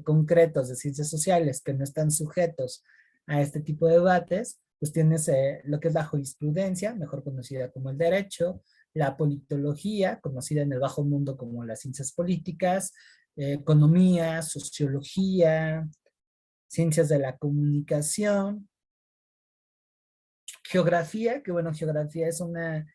concretos de ciencias sociales que no están sujetos a este tipo de debates, pues tienes lo que es la jurisprudencia, mejor conocida como el derecho, la politología, conocida en el bajo mundo como las ciencias políticas, economía, sociología, ciencias de la comunicación, geografía, que bueno, geografía es una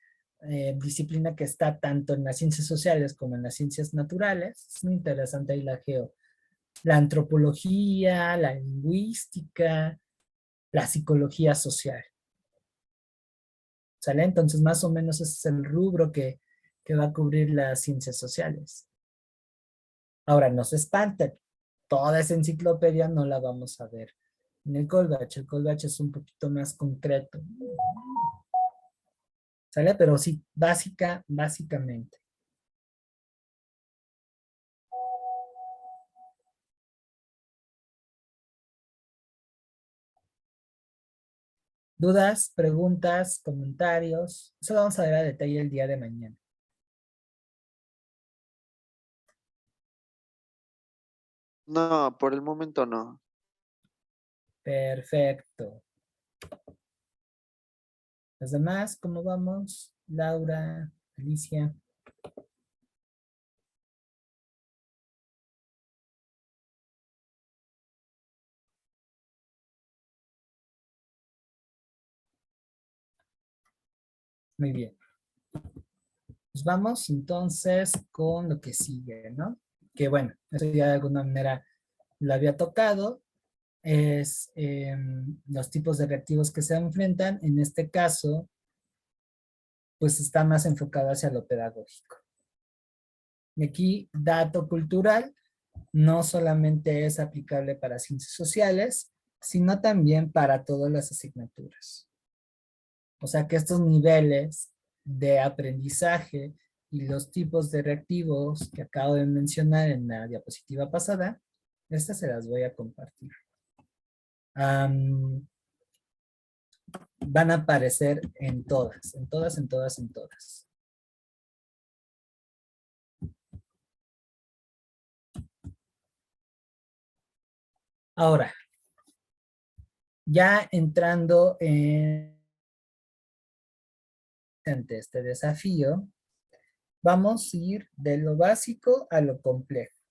disciplina que está tanto en las ciencias sociales como en las ciencias naturales. Es muy interesante ahí la antropología, la lingüística, la psicología social. ¿Sale? Entonces, más o menos ese es el rubro que va a cubrir las ciencias sociales. Ahora, no se espanten, toda esa enciclopedia no la vamos a ver en el Colbach. El Colbach es un poquito más concreto. ¿Sale? Pero sí, básicamente. ¿Dudas, preguntas, comentarios? Eso lo vamos a ver a detalle el día de mañana. No, por el momento no. Perfecto. ¿Los demás cómo vamos? Laura, Alicia. Muy bien. Pues vamos entonces con lo que sigue, ¿no? Que bueno, eso ya de alguna manera lo había tocado. Es los tipos de reactivos que se enfrentan. En este caso, pues está más enfocado hacia lo pedagógico. Y aquí, dato cultural, no solamente es aplicable para ciencias sociales, sino también para todas las asignaturas. O sea que estos niveles de aprendizaje y los tipos de reactivos que acabo de mencionar en la diapositiva pasada, estas se las voy a compartir. Van a aparecer en todas, en todas, en todas, en todas. Ahora, ya entrando ante este desafío, vamos a ir de lo básico a lo complejo.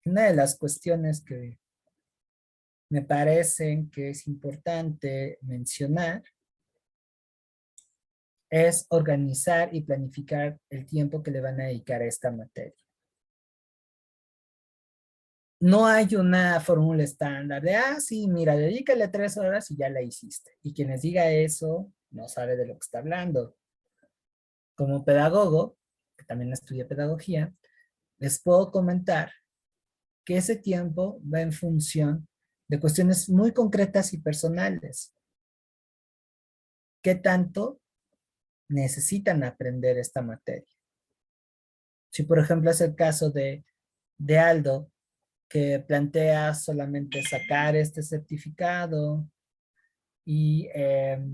Una de las cuestiones que me parecen que es importante mencionar es organizar y planificar el tiempo que le van a dedicar a esta materia. No hay una fórmula estándar de, sí, mira, dedícale 3 horas y ya la hiciste. Y quien les diga eso no sabe de lo que está hablando. Como pedagogo, que también estudié pedagogía, les puedo comentar que ese tiempo va en función de cuestiones muy concretas y personales. ¿Qué tanto necesitan aprender esta materia? Si por ejemplo es el caso de Aldo, que plantea solamente sacar este certificado y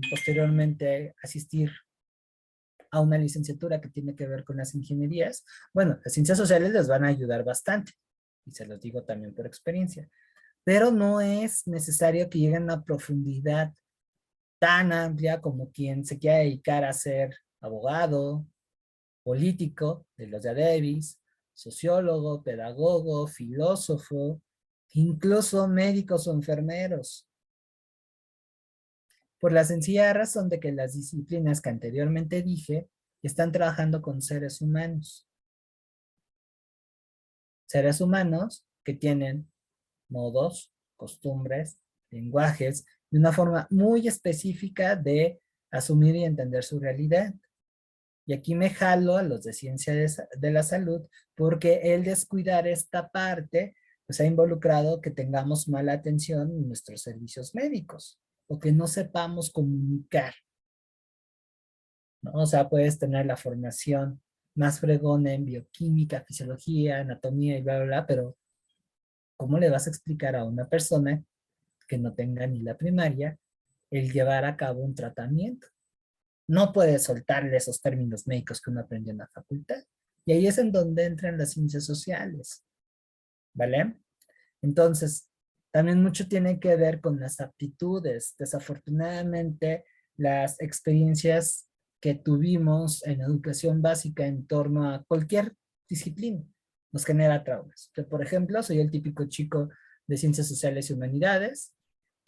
posteriormente asistir a una licenciatura que tiene que ver con las ingenierías, bueno, las ciencias sociales les van a ayudar bastante, y se los digo también por experiencia, pero no es necesario que lleguen a profundidad tan amplia como quien se quiera dedicar a ser abogado, político, de los de Davis, sociólogo, pedagogo, filósofo, incluso médicos o enfermeros. Por la sencilla razón de que las disciplinas que anteriormente dije están trabajando con seres humanos. Seres humanos que tienen modos, costumbres, lenguajes, de una forma muy específica de asumir y entender su realidad. Y aquí me jalo a los de ciencia de la salud, porque el descuidar esta parte, pues ha involucrado que tengamos mala atención en nuestros servicios médicos, o que no sepamos comunicar, ¿no? O sea, puedes tener la formación más fregona en bioquímica, fisiología, anatomía y bla, bla, bla, pero ¿cómo le vas a explicar a una persona que no tenga ni la primaria el llevar a cabo un tratamiento? No puedes soltarle esos términos médicos que uno aprendió en la facultad. Y ahí es en donde entran las ciencias sociales, ¿vale? Entonces, también mucho tiene que ver con las aptitudes. Desafortunadamente, las experiencias que tuvimos en educación básica en torno a cualquier disciplina nos genera traumas. Yo, por ejemplo, soy el típico chico de ciencias sociales y humanidades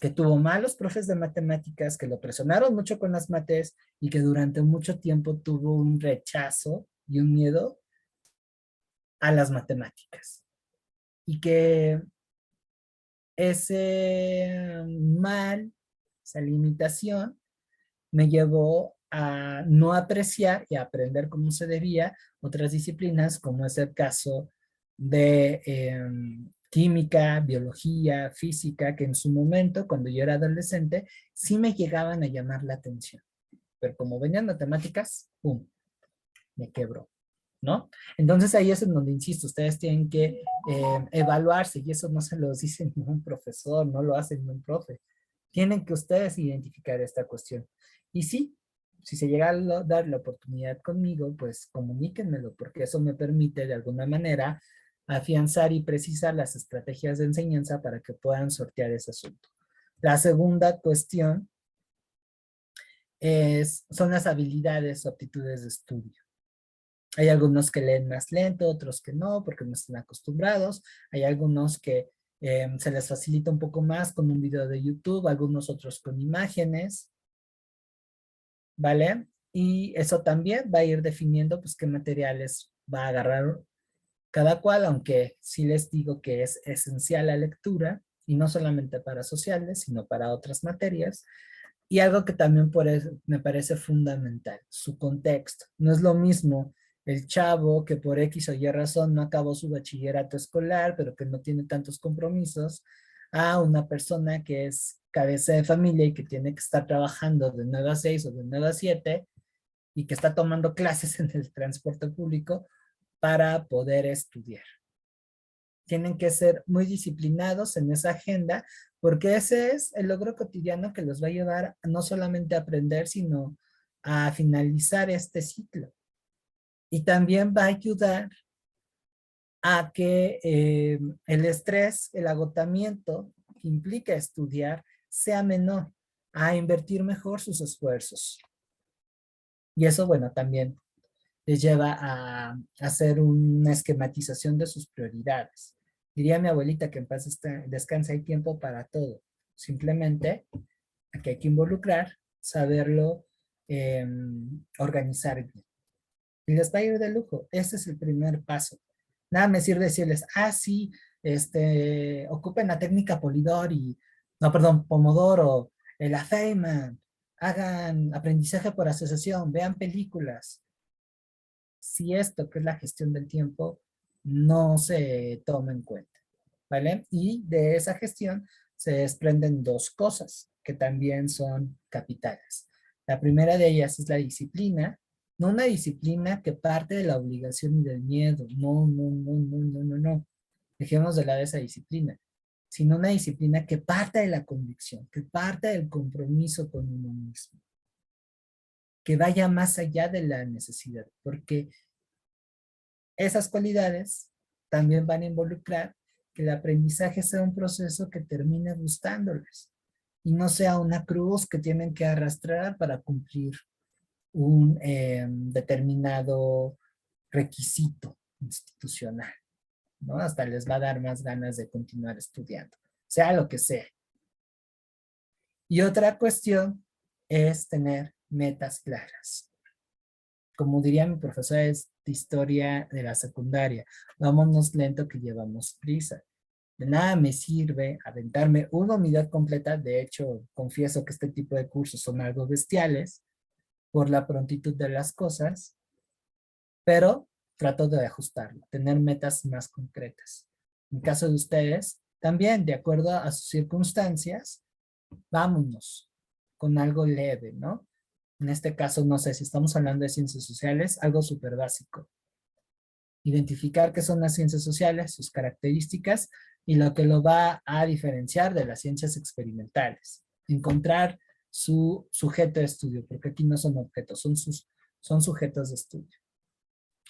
que tuvo malos profes de matemáticas, que lo presionaron mucho con las mates y que durante mucho tiempo tuvo un rechazo y un miedo a las matemáticas. Y que ese mal, esa limitación, me llevó a no apreciar y a aprender cómo se debía otras disciplinas, como es el caso de química, biología, física, que en su momento, cuando yo era adolescente, sí me llegaban a llamar la atención. Pero como venían matemáticas, ¡pum!, me quebró, ¿no? Entonces ahí es en donde, insisto, ustedes tienen que evaluarse, y eso no se los dice ni un profesor, no lo hace ni un profe. Tienen que ustedes identificar esta cuestión. Y sí, si se llega a dar la oportunidad conmigo, pues comuníquenmelo, porque eso me permite de alguna manera afianzar y precisar las estrategias de enseñanza para que puedan sortear ese asunto. La segunda cuestión son las habilidades o aptitudes de estudio. Hay algunos que leen más lento, otros que no, porque no están acostumbrados. Hay algunos que se les facilita un poco más con un video de YouTube, algunos otros con imágenes, ¿vale? Y eso también va a ir definiendo pues qué materiales va a agarrar cada cual, aunque sí les digo que es esencial la lectura, y no solamente para sociales, sino para otras materias. Y algo que también por eso me parece fundamental, su contexto. No es lo mismo el chavo que por X o Y razón no acabó su bachillerato escolar, pero que no tiene tantos compromisos, a una persona que es cabeza de familia y que tiene que estar trabajando de 9 a 6 o de 9 a 7 y que está tomando clases en el transporte público para poder estudiar. Tienen que ser muy disciplinados en esa agenda, porque ese es el logro cotidiano que los va a llevar no solamente a aprender, sino a finalizar este ciclo. Y también va a ayudar a que el estrés, el agotamiento que implica estudiar sea menor, a invertir mejor sus esfuerzos. Y eso, bueno, también les lleva a hacer una esquematización de sus prioridades. Diría mi abuelita que en paz descansa, hay tiempo para todo. Simplemente aquí hay que involucrar, saberlo organizar bien. Y les va a ir de lujo. Este es el primer paso. Nada me sirve decirles, sí, ocupen la técnica Polidori, no, perdón, Pomodoro, la Feynman, hagan aprendizaje por asociación, vean películas. Si esto, que es la gestión del tiempo, no se toma en cuenta, ¿vale? Y de esa gestión se desprenden dos cosas que también son capitales. La primera de ellas es la disciplina, no una disciplina que parte de la obligación y del miedo, no, no, no, no, no, no, no. Dejemos de lado esa disciplina, sino una disciplina que parte de la convicción, que parte del compromiso con uno mismo, que vaya más allá de la necesidad, porque esas cualidades también van a involucrar que el aprendizaje sea un proceso que termine gustándoles y no sea una cruz que tienen que arrastrar para cumplir un determinado requisito institucional, ¿no? Hasta les va a dar más ganas de continuar estudiando, sea lo que sea. Y otra cuestión es tener metas claras. Como diría mi profesora de historia de la secundaria, vámonos lento que llevamos prisa. De nada me sirve aventarme una unidad completa. De hecho, confieso que este tipo de cursos son algo bestiales por la prontitud de las cosas, pero trato de ajustarlo, tener metas más concretas. En caso de ustedes, también de acuerdo a sus circunstancias, vámonos con algo leve, ¿no? En este caso, no sé si estamos hablando de ciencias sociales, algo súper básico. Identificar qué son las ciencias sociales, sus características y lo que lo va a diferenciar de las ciencias experimentales. Encontrar su sujeto de estudio, porque aquí no son objetos, son sujetos de estudio.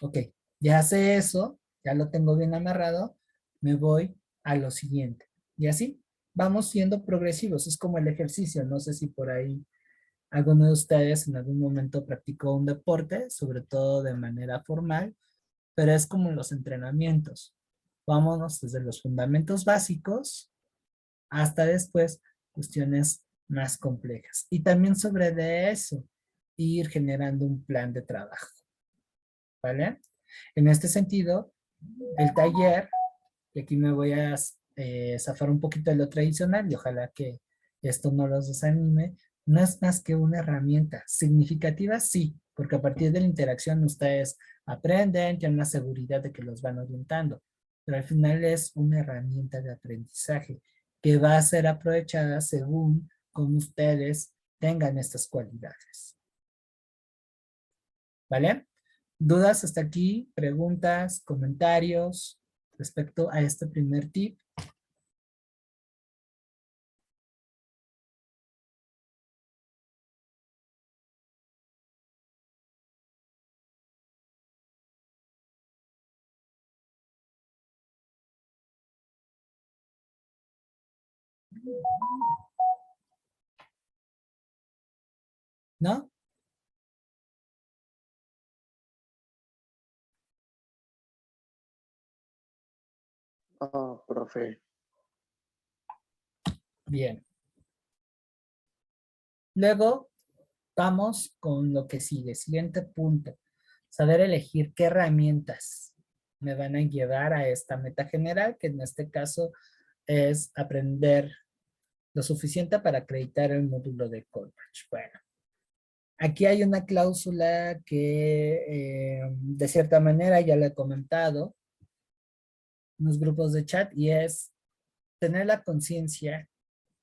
Ok, ya sé eso, ya lo tengo bien amarrado, me voy a lo siguiente. Y así vamos siendo progresivos, es como el ejercicio. No sé si por ahí alguno de ustedes en algún momento practicó un deporte, sobre todo de manera formal, pero es como los entrenamientos. Vámonos desde los fundamentos básicos hasta después cuestiones más complejas. Y también sobre de eso, ir generando un plan de trabajo. ¿Vale? En este sentido, el taller, y aquí me voy a zafar un poquito de lo tradicional y ojalá que esto no los desanime, no es más que una herramienta significativa, sí, porque a partir de la interacción ustedes aprenden, tienen la seguridad de que los van orientando, pero al final es una herramienta de aprendizaje que va a ser aprovechada según como ustedes tengan estas cualidades. ¿Vale? ¿Dudas hasta aquí? ¿Preguntas? ¿Comentarios respecto a este primer tip? ¿No? Oh, profe. Bien. Luego vamos con lo que sigue. Siguiente punto. Saber elegir qué herramientas me van a llevar a esta meta general, que en este caso es aprender lo suficiente para acreditar el módulo de Colbridge. Bueno, aquí hay una cláusula que de cierta manera ya le he comentado en los grupos de chat y es tener la conciencia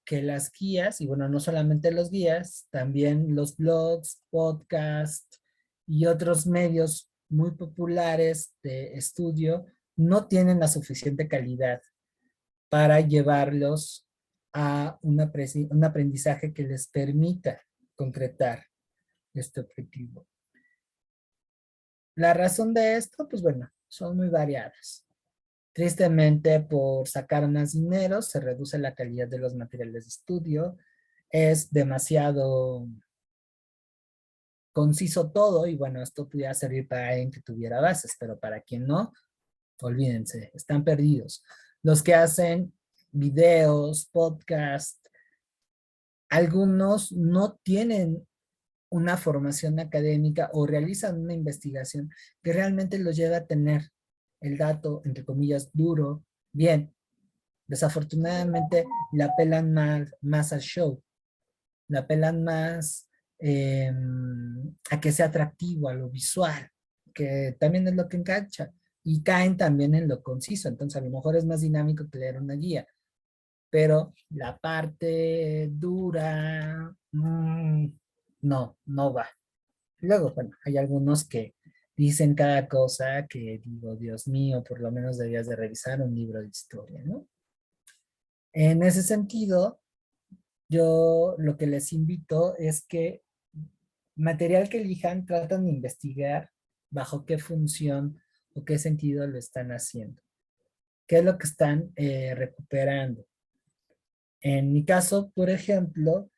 que las guías, y bueno, no solamente los guías, también los blogs, podcasts y otros medios muy populares de estudio no tienen la suficiente calidad para llevarlos a un aprendizaje que les permita concretar este objetivo. La razón de esto, pues bueno, son muy variadas. Tristemente, por sacar más dinero, se reduce la calidad de los materiales de estudio, es demasiado conciso todo y bueno, esto pudiera servir para alguien que tuviera bases, pero para quien no, olvídense, están perdidos. Los que hacen videos, podcast, algunos no tienen una formación académica o realizan una investigación que realmente los lleva a tener el dato, entre comillas, duro, bien. Desafortunadamente la apelan más al show, la apelan más a que sea atractivo, a lo visual, que también es lo que engancha, y caen también en lo conciso, entonces a lo mejor es más dinámico que leer una guía, pero la parte dura, no va. Luego, bueno, hay algunos que dicen cada cosa que digo, Dios mío, por lo menos deberías de revisar un libro de historia, ¿no? En ese sentido, yo lo que les invito es que material que elijan tratan de investigar bajo qué función o qué sentido lo están haciendo. ¿Qué es lo que están recuperando? En mi caso, por ejemplo,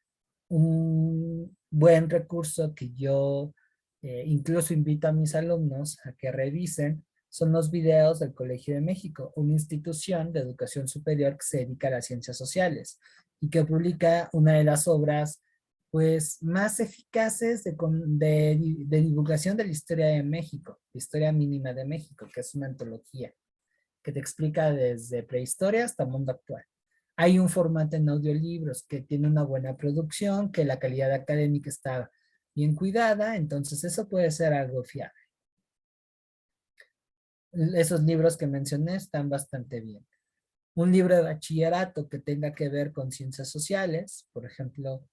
un buen recurso que yo incluso invito a mis alumnos a que revisen son los videos del Colegio de México, una institución de educación superior que se dedica a las ciencias sociales y que publica una de las obras pues más eficaces de divulgación de la historia de México, la historia mínima de México, que es una antología. que te explica desde prehistoria hasta mundo actual. Hay un formato en audiolibros que tiene una buena producción, que la calidad académica está bien cuidada, entonces eso puede ser algo fiable. Esos libros que mencioné están bastante bien. Un libro de bachillerato que tenga que ver con ciencias sociales, por ejemplo,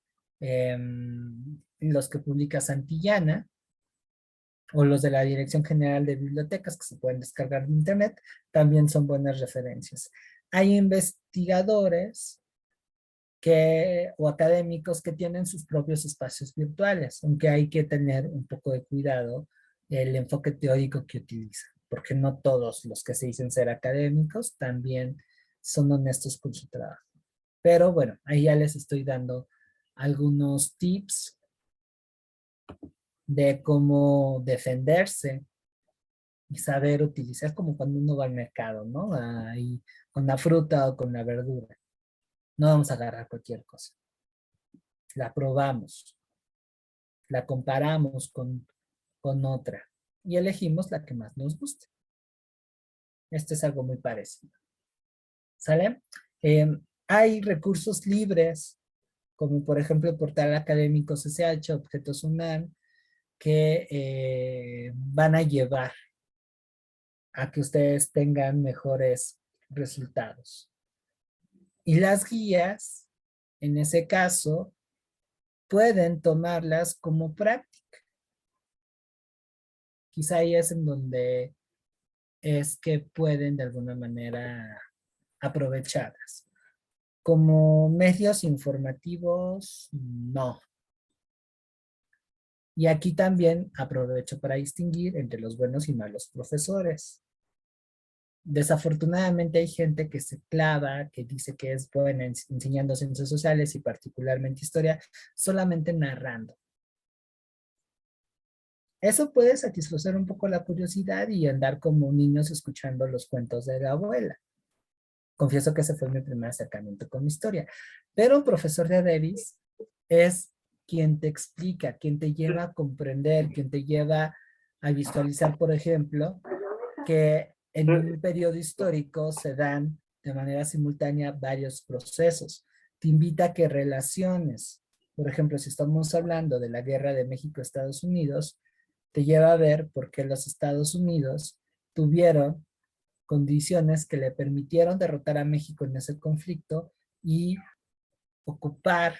los que publica Santillana, o los de la Dirección General de Bibliotecas que se pueden descargar de internet, también son buenas referencias. Hay investigadores o académicos que tienen sus propios espacios virtuales, aunque hay que tener un poco de cuidado el enfoque teórico que utilizan, porque no todos los que se dicen ser académicos también son honestos con su trabajo. Pero bueno, ahí ya les estoy dando algunos tips de cómo defenderse y saber utilizar, como cuando uno va al mercado, ¿no? Ahí con la fruta o con la verdura. No vamos a agarrar cualquier cosa. La probamos, la comparamos con otra y elegimos la que más nos guste. Esto es algo muy parecido. ¿Sale? Hay recursos libres, como por ejemplo el portal académico CCH, Objetos UNAM, que van a llevar a que ustedes tengan mejores resultados. Y las guías, en ese caso, pueden tomarlas como práctica. Quizá ahí es en donde es que pueden de alguna manera aprovecharlas. Como medios informativos, no. Y aquí también aprovecho para distinguir entre los buenos y malos profesores. Desafortunadamente hay gente que se clava, que dice que es buena enseñando ciencias sociales y particularmente historia, solamente narrando. Eso puede satisfacer un poco la curiosidad y andar como niños escuchando los cuentos de la abuela. Confieso que ese fue mi primer acercamiento con mi historia. Pero un profesor de Davis es quien te explica, quien te lleva a comprender, quien te lleva a visualizar, por ejemplo, que en un periodo histórico se dan de manera simultánea varios procesos. Te invita a que relaciones. Por ejemplo, si estamos hablando de la guerra de México-Estados Unidos, te lleva a ver por qué los Estados Unidos tuvieron condiciones que le permitieron derrotar a México en ese conflicto y ocupar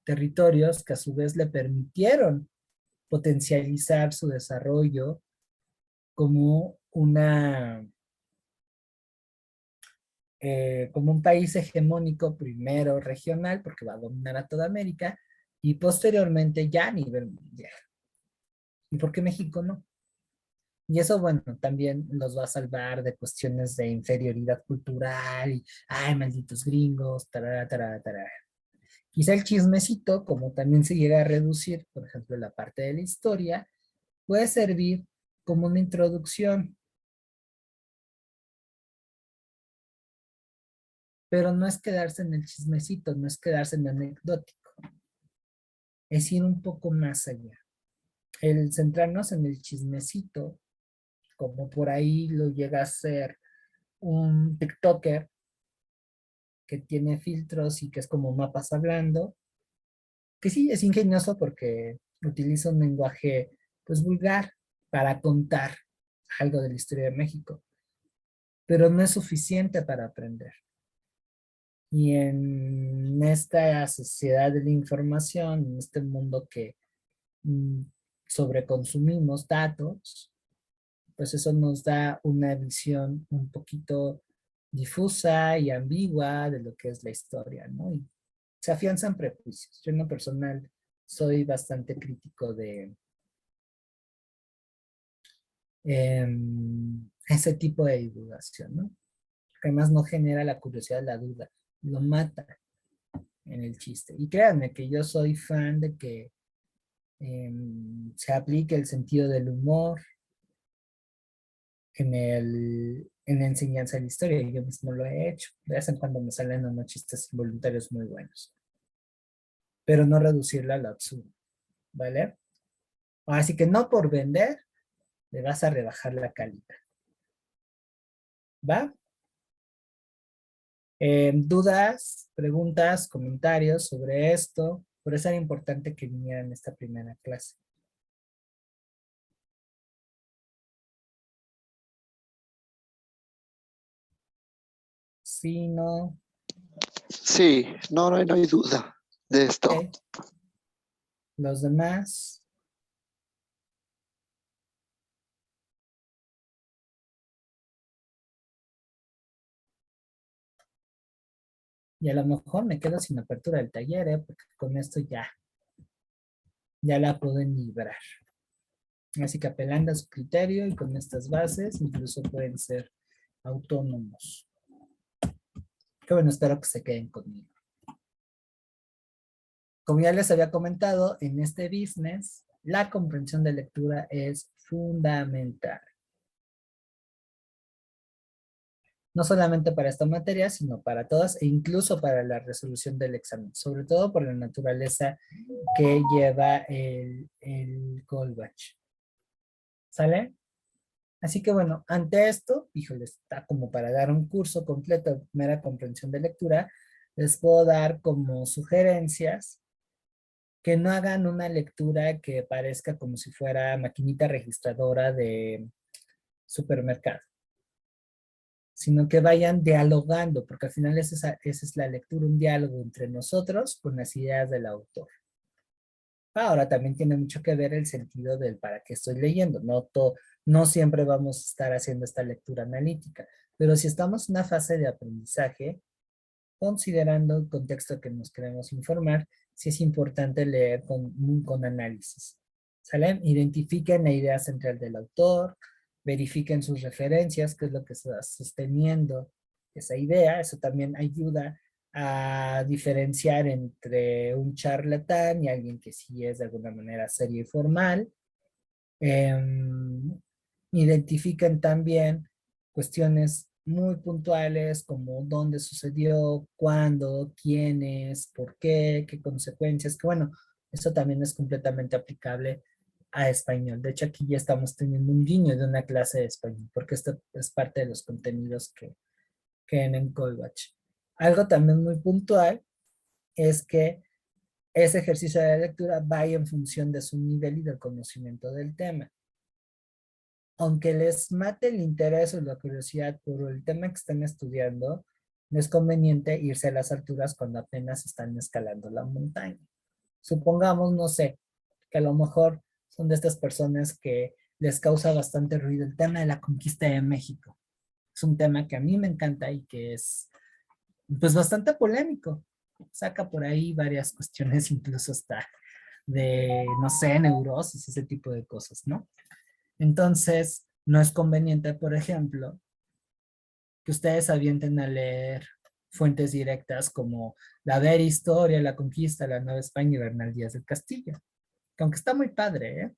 territorios que a su vez le permitieron potencializar su desarrollo como como un país hegemónico, primero regional, porque va a dominar a toda América, y posteriormente ya a nivel mundial. ¿Y por qué México no? Y eso, bueno, también los va a salvar de cuestiones de inferioridad cultural y, ay, malditos gringos, tarara, tarara, tarara. Quizá el chismecito, como también se llega a reducir, por ejemplo, la parte de la historia, puede servir como una introducción, pero no es quedarse en el chismecito, no es quedarse en lo anecdótico, es ir un poco más allá. El centrarnos en el chismecito, como por ahí lo llega a ser un TikToker que tiene filtros y que es como mapas hablando, que sí es ingenioso porque utiliza un lenguaje pues vulgar para contar algo de la historia de México, pero no es suficiente para aprender. Y en esta sociedad de la información, en este mundo que sobreconsumimos datos, pues eso nos da una visión un poquito difusa y ambigua de lo que es la historia, ¿no? Y se afianzan prejuicios. Yo en lo personal soy bastante crítico de ese tipo de divulgación, ¿no? Que además no genera la curiosidad, la duda, lo mata en el chiste. Y créanme que yo soy fan de que se aplique el sentido del humor en la enseñanza de la historia. Yo mismo lo he hecho. De vez en cuando me salen unos chistes involuntarios muy buenos. Pero no reducirla al absurdo, ¿vale? Así que no por vender le vas a rebajar la calidad. ¿Va? ¿Dudas, preguntas, comentarios sobre esto? Por eso era importante que vinieran a esta primera clase. Sí, no. Sí, no hay duda de esto. Ok. Los demás. Y a lo mejor me quedo sin apertura del taller, porque con esto ya la pueden librar. Así que apelando a su criterio y con estas bases, incluso pueden ser autónomos. Qué bueno, espero que se queden conmigo. Como ya les había comentado, en este business, la comprensión de lectura es fundamental. No solamente para esta materia, sino para todas e incluso para la resolución del examen, sobre todo por la naturaleza que lleva el Goldbach. ¿Sale? Así que bueno, ante esto, híjole, está como para dar un curso completo de primera comprensión de lectura, les puedo dar como sugerencias que no hagan una lectura que parezca como si fuera maquinita registradora de supermercado, sino que vayan dialogando, porque al final esa es la lectura, un diálogo entre nosotros con las ideas del autor. Ahora también tiene mucho que ver el sentido del para qué estoy leyendo. No siempre vamos a estar haciendo esta lectura analítica, pero si estamos en una fase de aprendizaje, considerando el contexto que nos queremos informar, sí es importante leer con análisis. ¿Sale? Identifiquen la idea central del autor, verifiquen sus referencias, qué es lo que está sosteniendo esa idea. Eso también ayuda a diferenciar entre un charlatán y alguien que sí es de alguna manera serio y formal. Identifiquen también cuestiones muy puntuales como dónde sucedió, cuándo, quiénes, por qué, qué consecuencias, que bueno, eso también es completamente aplicable a español. De hecho, aquí ya estamos teniendo un guiño de una clase de español, porque esto es parte de los contenidos que en Colbach. Algo también muy puntual es que ese ejercicio de lectura vaya en función de su nivel y del conocimiento del tema. Aunque les mate el interés o la curiosidad por el tema que están estudiando, no es conveniente irse a las alturas cuando apenas están escalando la montaña. Supongamos, no sé, que a lo mejor son de estas personas que les causa bastante ruido el tema de la conquista de México. Es un tema que a mí me encanta y que es pues bastante polémico. Saca por ahí varias cuestiones, incluso hasta de, no sé, neurosis, ese tipo de cosas, ¿no? Entonces, no es conveniente, por ejemplo, que ustedes avienten a leer fuentes directas como La Ver Historia, La Conquista, La Nueva España y Bernal Díaz del Castillo, que aunque está muy padre, ¿eh?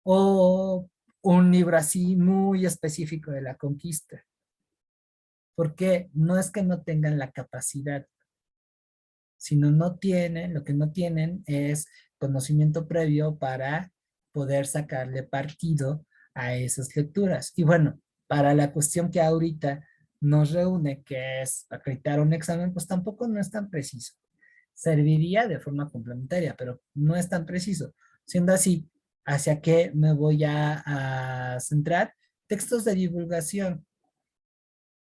O un libro así muy específico de la conquista, porque no es que no tengan la capacidad, sino no tienen, lo que no tienen es conocimiento previo para poder sacarle partido a esas lecturas. Y bueno, para la cuestión que ahorita nos reúne, que es acreditar un examen, pues tampoco no es tan preciso. Serviría de forma complementaria, pero no es tan preciso. Siendo así, ¿hacia qué me voy a centrar? Textos de divulgación,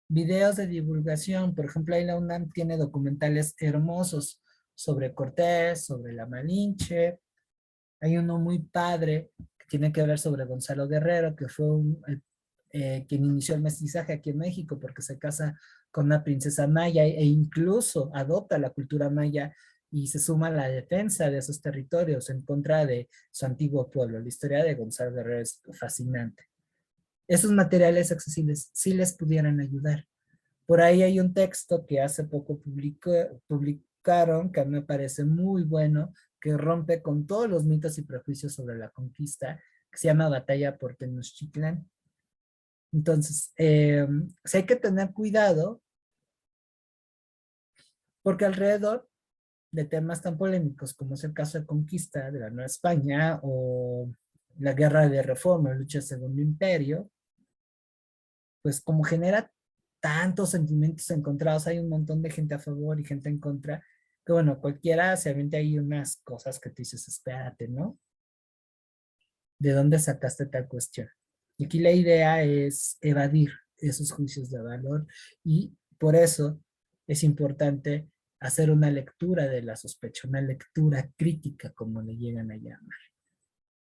videos de divulgación. Por ejemplo, ahí la UNAM tiene documentales hermosos sobre Cortés, sobre la Malinche. Hay uno muy padre que tiene que ver sobre Gonzalo Guerrero, que fue quien inició el mestizaje aquí en México porque se casa con una princesa maya e incluso adopta la cultura maya y se suma a la defensa de esos territorios en contra de su antiguo pueblo. La historia de Gonzalo Guerrero es fascinante. Esos materiales accesibles sí les pudieran ayudar. Por ahí hay un texto que hace poco publicaron, que a mí me parece muy bueno, que rompe con todos los mitos y prejuicios sobre la conquista, que se llama Batalla por Tenochtitlán. Entonces, sí hay que tener cuidado, porque alrededor de temas tan polémicos como es el caso de conquista de la Nueva España o la guerra de reforma, la lucha del Segundo Imperio, pues como genera tantos sentimientos encontrados, hay un montón de gente a favor y gente en contra, que bueno, cualquiera se avienta ahí unas cosas que tú dices, espérate, ¿no? ¿De dónde sacaste tal cuestión? Y aquí la idea es evadir esos juicios de valor y por eso es importante hacer una lectura de la sospecha, una lectura crítica, como le llegan a llamar.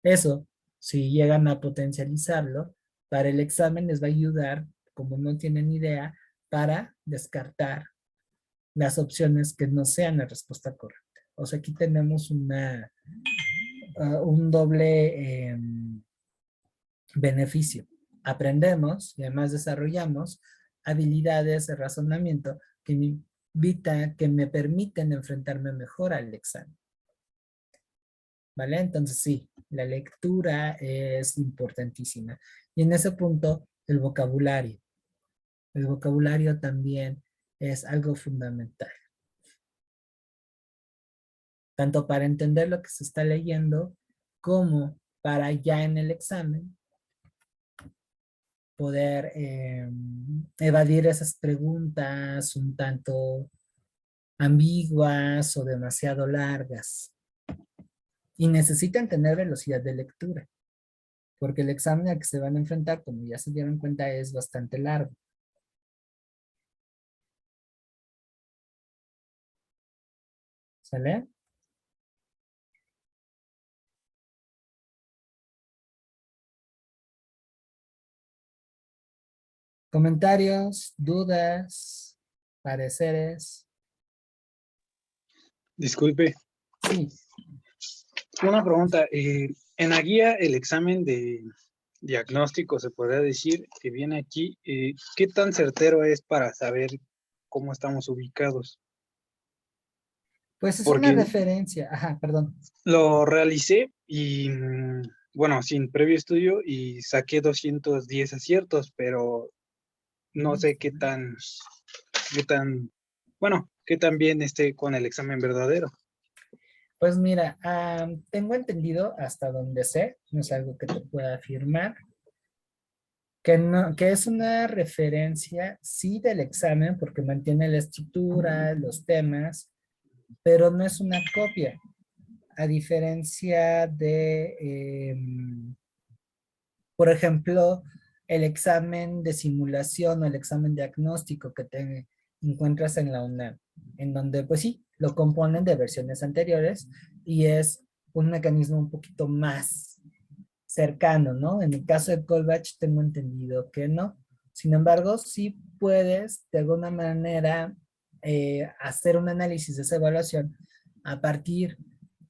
Eso, si llegan a potencializarlo, para el examen les va a ayudar, como no tienen idea, para descartar las opciones que no sean la respuesta correcta. O sea, aquí tenemos un doble beneficio. Aprendemos y además desarrollamos habilidades de razonamiento que me permiten enfrentarme mejor al examen. ¿Vale? Entonces sí, la lectura es importantísima. Y en ese punto, el vocabulario. El vocabulario también es algo fundamental. Tanto para entender lo que se está leyendo, como para ya en el examen poder evadir esas preguntas un tanto ambiguas o demasiado largas. Y necesitan tener velocidad de lectura, porque el examen al que se van a enfrentar, como ya se dieron cuenta, es bastante largo. ¿Sale? Comentarios, dudas, pareceres. Disculpe, Sí, una pregunta. En la guía, el examen de diagnóstico, se podría decir, que viene aquí, ¿qué tan certero es para saber cómo estamos ubicados? pues es una Porque referencia. Ajá, perdón. lo realicé y, bueno, sin previo estudio y saqué 210 aciertos, pero no sé qué tan, bueno, qué tan bien esté con el examen verdadero. Pues mira, tengo entendido hasta donde sé, no es algo que te pueda afirmar, que, no, que es una referencia, sí, del examen, porque mantiene la estructura, los temas, pero no es una copia, a diferencia de, por ejemplo, el examen de simulación o el examen diagnóstico que te encuentras en la UNAM, en donde pues sí, lo componen de versiones anteriores y es un mecanismo un poquito más cercano, ¿no? En el caso de Colbach tengo entendido que no. Sin embargo, sí puedes de alguna manera hacer un análisis de esa evaluación a partir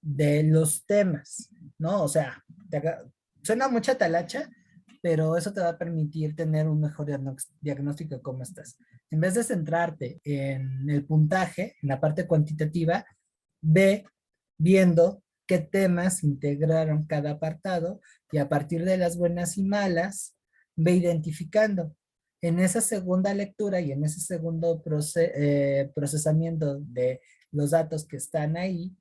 de los temas, ¿no? O sea, suena mucha talacha, pero eso te va a permitir tener un mejor diagnóstico de cómo estás. En vez de centrarte en el puntaje, en la parte cuantitativa, ve viendo qué temas integraron cada apartado y a partir de las buenas y malas, ve identificando. En esa segunda lectura y en ese segundo procesamiento de los datos que están ahí,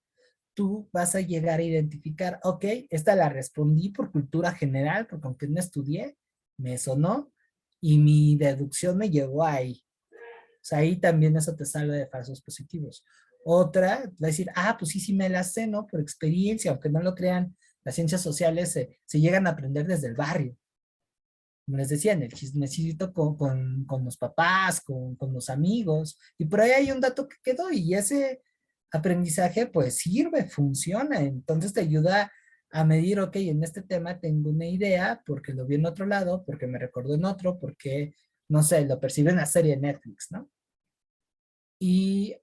tú vas a llegar a identificar, ok, esta la respondí por cultura general, porque aunque no estudié, me sonó y mi deducción me llegó ahí. O sea, ahí también eso te salva de falsos positivos. Otra, va a decir, pues sí, sí me la sé, ¿no? Por experiencia, aunque no lo crean, las ciencias sociales se llegan a aprender desde el barrio. Como les decía, en el chismecito con los papás, con los amigos, y por ahí hay un dato que quedó y ese aprendizaje pues sirve, funciona, entonces te ayuda a medir, ok, en este tema tengo una idea porque lo vi en otro lado, porque me recordó en otro, porque, no sé, lo percibe en la serie de Netflix, ¿no? Y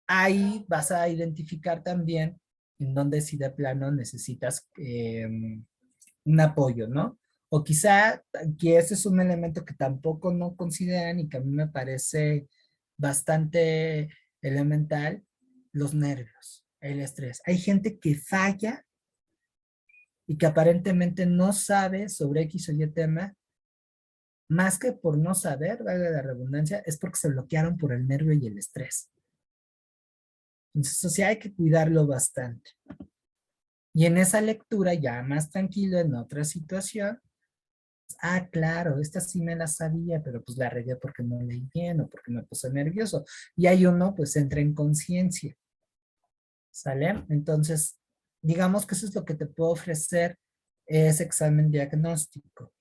ahí vas a identificar también en dónde si de plano necesitas un apoyo, ¿no? O quizá que ese es un elemento que tampoco no consideran y que a mí me parece bastante elemental, los nervios, el estrés. Hay gente que falla y que aparentemente no sabe sobre X o Y tema, más que por no saber, valga la redundancia, es porque se bloquearon por el nervio y el estrés. Entonces, eso sí hay que cuidarlo bastante. Y en esa lectura, ya más tranquilo, en otra situación, ah, claro, esta sí me la sabía, pero pues la regué porque no leí bien o porque me puse nervioso. Y ahí uno pues entra en conciencia, ¿sale? Entonces, digamos que eso es lo que te puedo ofrecer ese examen diagnóstico.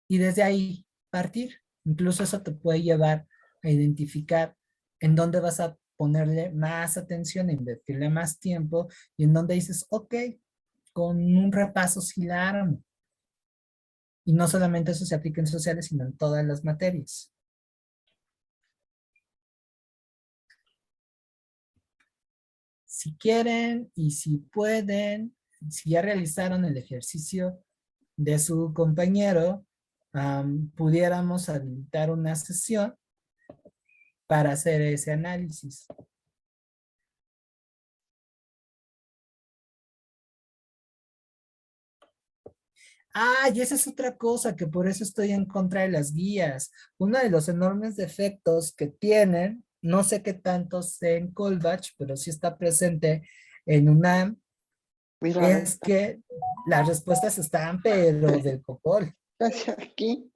Y desde ahí partir. Incluso eso te puede llevar a identificar en dónde vas a ponerle más atención, invertirle más tiempo y en dónde dices, ok, con un repaso sí la armo. Y no solamente eso se aplica en sociales, sino en todas las materias. Si quieren y si pueden, si ya realizaron el ejercicio de su compañero, pudiéramos habilitar una sesión para hacer ese análisis. Ah, y esa es otra cosa, que por eso estoy en contra de las guías. Uno de los enormes defectos que tienen, no sé qué tanto sé en Colbach, pero sí está presente en UNAM, Mira, es que las respuestas están, pero del cocol. hacia aquí.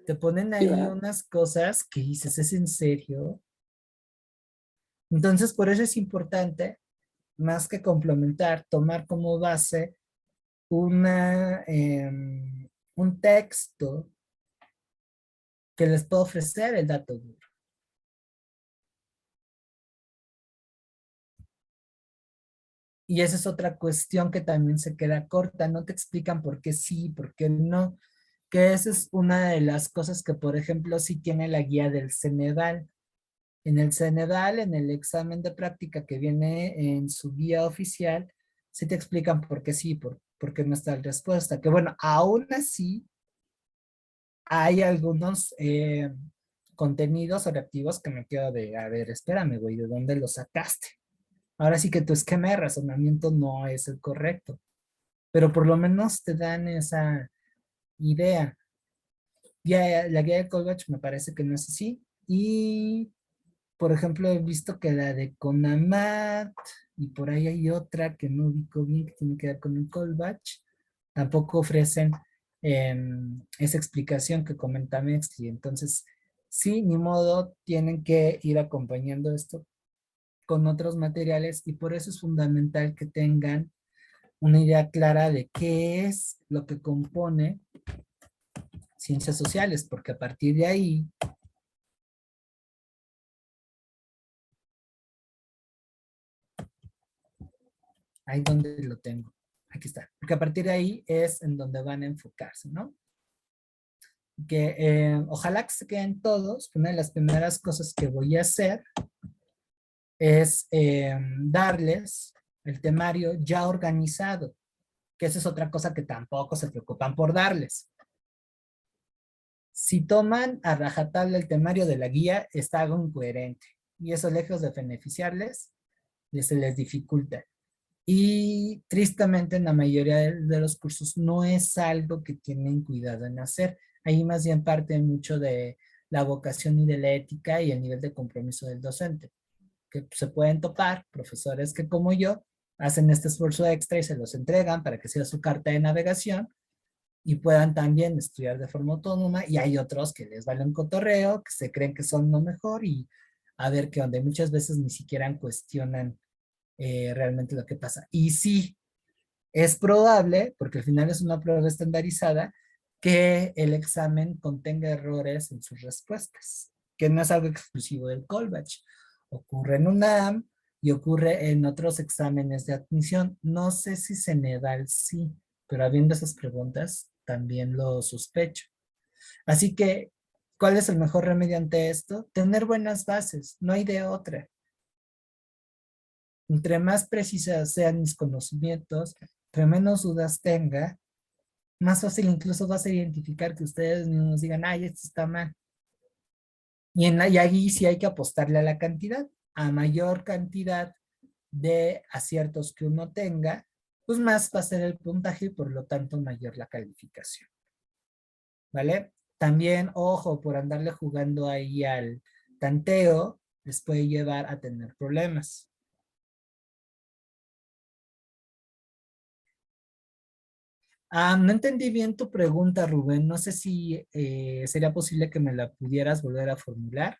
Te ponen Sí, ahí ¿verdad? unas cosas que dices, ¿es en serio? Entonces, por eso es importante, más que complementar, tomar como base un texto que les pueda ofrecer el dato duro. Y esa es otra cuestión que también se queda corta, no te explican por qué sí, por qué no, que esa es una de las cosas que, por ejemplo, sí tiene la guía del Ceneval. En el Ceneval, en el examen de práctica que viene en su guía oficial, sí te explican por qué sí, por qué no está la respuesta. Que bueno, aún así, hay algunos contenidos o reactivos que me quedo de, a ver, espérame, güey, ¿de dónde lo sacaste? Ahora sí que tu esquema de razonamiento no es el correcto, pero por lo menos te dan esa idea. Ya, la guía de Colbach me parece que no es así. Y, por ejemplo, he visto que la de Conamat, y por ahí hay otra que no ubico bien, que tiene que ver con el Colbach, tampoco ofrecen esa explicación que comenta Mexli. Entonces, sí, ni modo, tienen que ir acompañando esto con otros materiales y por eso es fundamental que tengan una idea clara de qué es lo que compone ciencias sociales, porque a partir de ahí, ahí donde lo tengo, aquí está, porque a partir de ahí es en donde van a enfocarse, ¿no? Que ojalá que se queden todos, una de las primeras cosas que voy a hacer es darles el temario ya organizado, que esa es otra cosa que tampoco se preocupan por darles. Si toman a rajatabla el temario de la guía, está algo incoherente. Y eso, lejos de beneficiarles, se les dificulta. Y tristemente en la mayoría de los cursos no es algo que tienen cuidado en hacer. Ahí más bien parte mucho de la vocación y de la ética y el nivel de compromiso del docente. Que se pueden topar profesores que como yo hacen este esfuerzo extra y se los entregan para que sea su carta de navegación y puedan también estudiar de forma autónoma, y hay otros que les vale un cotorreo, que se creen que son lo mejor y a ver qué onda. Muchas veces ni siquiera cuestionan realmente lo que pasa. Y sí, es probable, porque al final es una prueba estandarizada, que el examen contenga errores en sus respuestas, que no es algo exclusivo del Colbach. Ocurre en UNAM y ocurre en otros exámenes de admisión. No sé si Ceneval sí, pero habiendo esas preguntas, también lo sospecho. Así que, ¿cuál es el mejor remedio ante esto? Tener buenas bases, no hay de otra. Entre más precisas sean mis conocimientos, entre menos dudas tenga, más fácil incluso vas a identificar que ustedes mismos digan, ay, esto está mal. Y ahí sí hay que apostarle a la cantidad. A mayor cantidad de aciertos que uno tenga, pues más va a ser el puntaje y por lo tanto mayor la calificación. ¿Vale? También, ojo, por andarle jugando ahí al tanteo, les puede llevar a tener problemas. No entendí bien tu pregunta, Rubén. No sé si sería posible que me la pudieras volver a formular.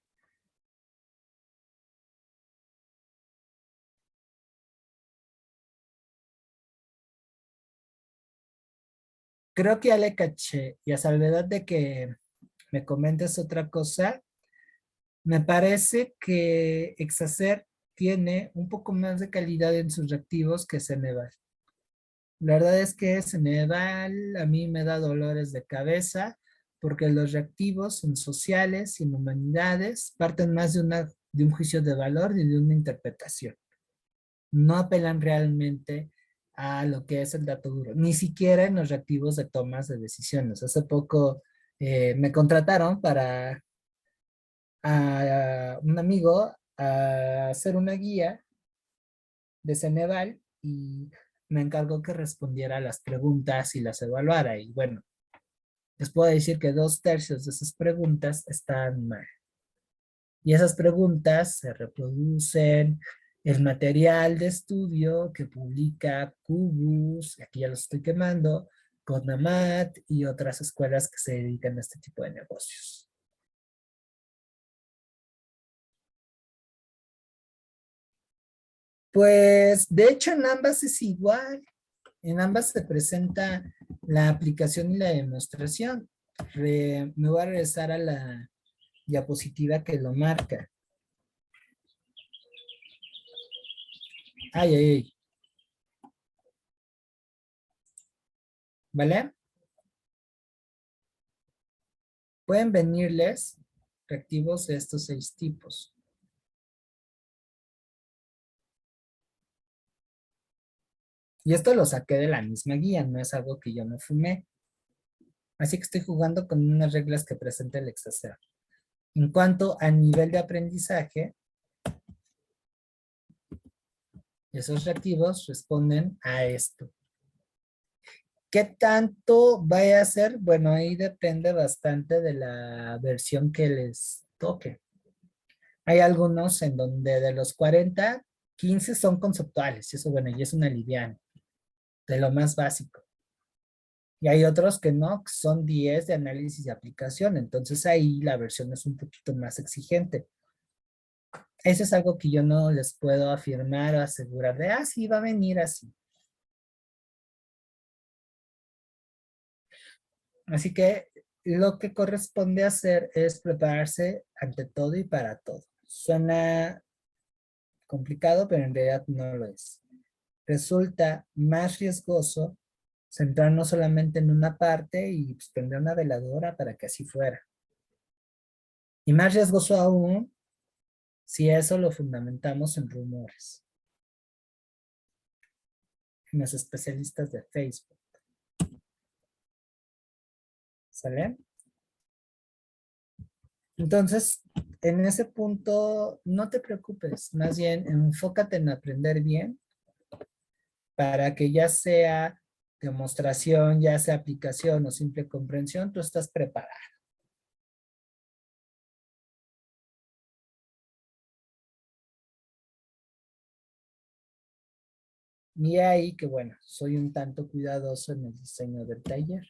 Creo que ya le caché, y a salvedad de que me comentes otra cosa, me parece que Exacer tiene un poco más de calidad en sus reactivos que Ceneval. La verdad es que Ceneval a mí me da dolores de cabeza porque los reactivos en sociales y en humanidades parten más de un juicio de valor y de una interpretación. No apelan realmente a lo que es el dato duro, ni siquiera en los reactivos de tomas de decisiones. Hace poco me contrataron para a un amigo a hacer una guía de Ceneval y me encargó que respondiera a las preguntas y las evaluara. Y bueno, les puedo decir que 2/3 de esas preguntas están mal. Y esas preguntas se reproducen el material de estudio que publica Cubus, aquí ya los estoy quemando, Conamat y otras escuelas que se dedican a este tipo de negocios. Pues de hecho en ambas es igual. En ambas se presenta la aplicación y la demostración. Me voy a regresar a la diapositiva que lo marca. Ay, ay, ay. ¿Vale? Pueden venirles reactivos de estos 6 tipos. Y esto lo saqué de la misma guía, no es algo que yo me fumé. Así que estoy jugando con unas reglas que presenta el Exacer. En cuanto al nivel de aprendizaje, esos reactivos responden a esto. ¿Qué tanto vaya a ser? Bueno, ahí depende bastante de la versión que les toque. Hay algunos en donde de los 40, 15 son conceptuales, y eso bueno, y es una liviana, de lo más básico. Y hay otros que no, que son 10 de análisis y aplicación, entonces ahí la versión es un poquito más exigente. Eso es algo que yo no les puedo afirmar o asegurar de, sí, va a venir así. Así que lo que corresponde hacer es prepararse ante todo y para todo. Suena complicado, pero en realidad no lo es. Resulta más riesgoso centrarnos solamente en una parte y pues, prender una veladora para que así fuera. Y más riesgoso aún si eso lo fundamentamos en rumores. En los especialistas de Facebook. ¿Sale? Entonces, en ese punto, no te preocupes, más bien enfócate en aprender bien para que ya sea demostración, ya sea aplicación o simple comprensión, tú estás preparado. Y ahí que bueno, soy un tanto cuidadoso en el diseño del taller.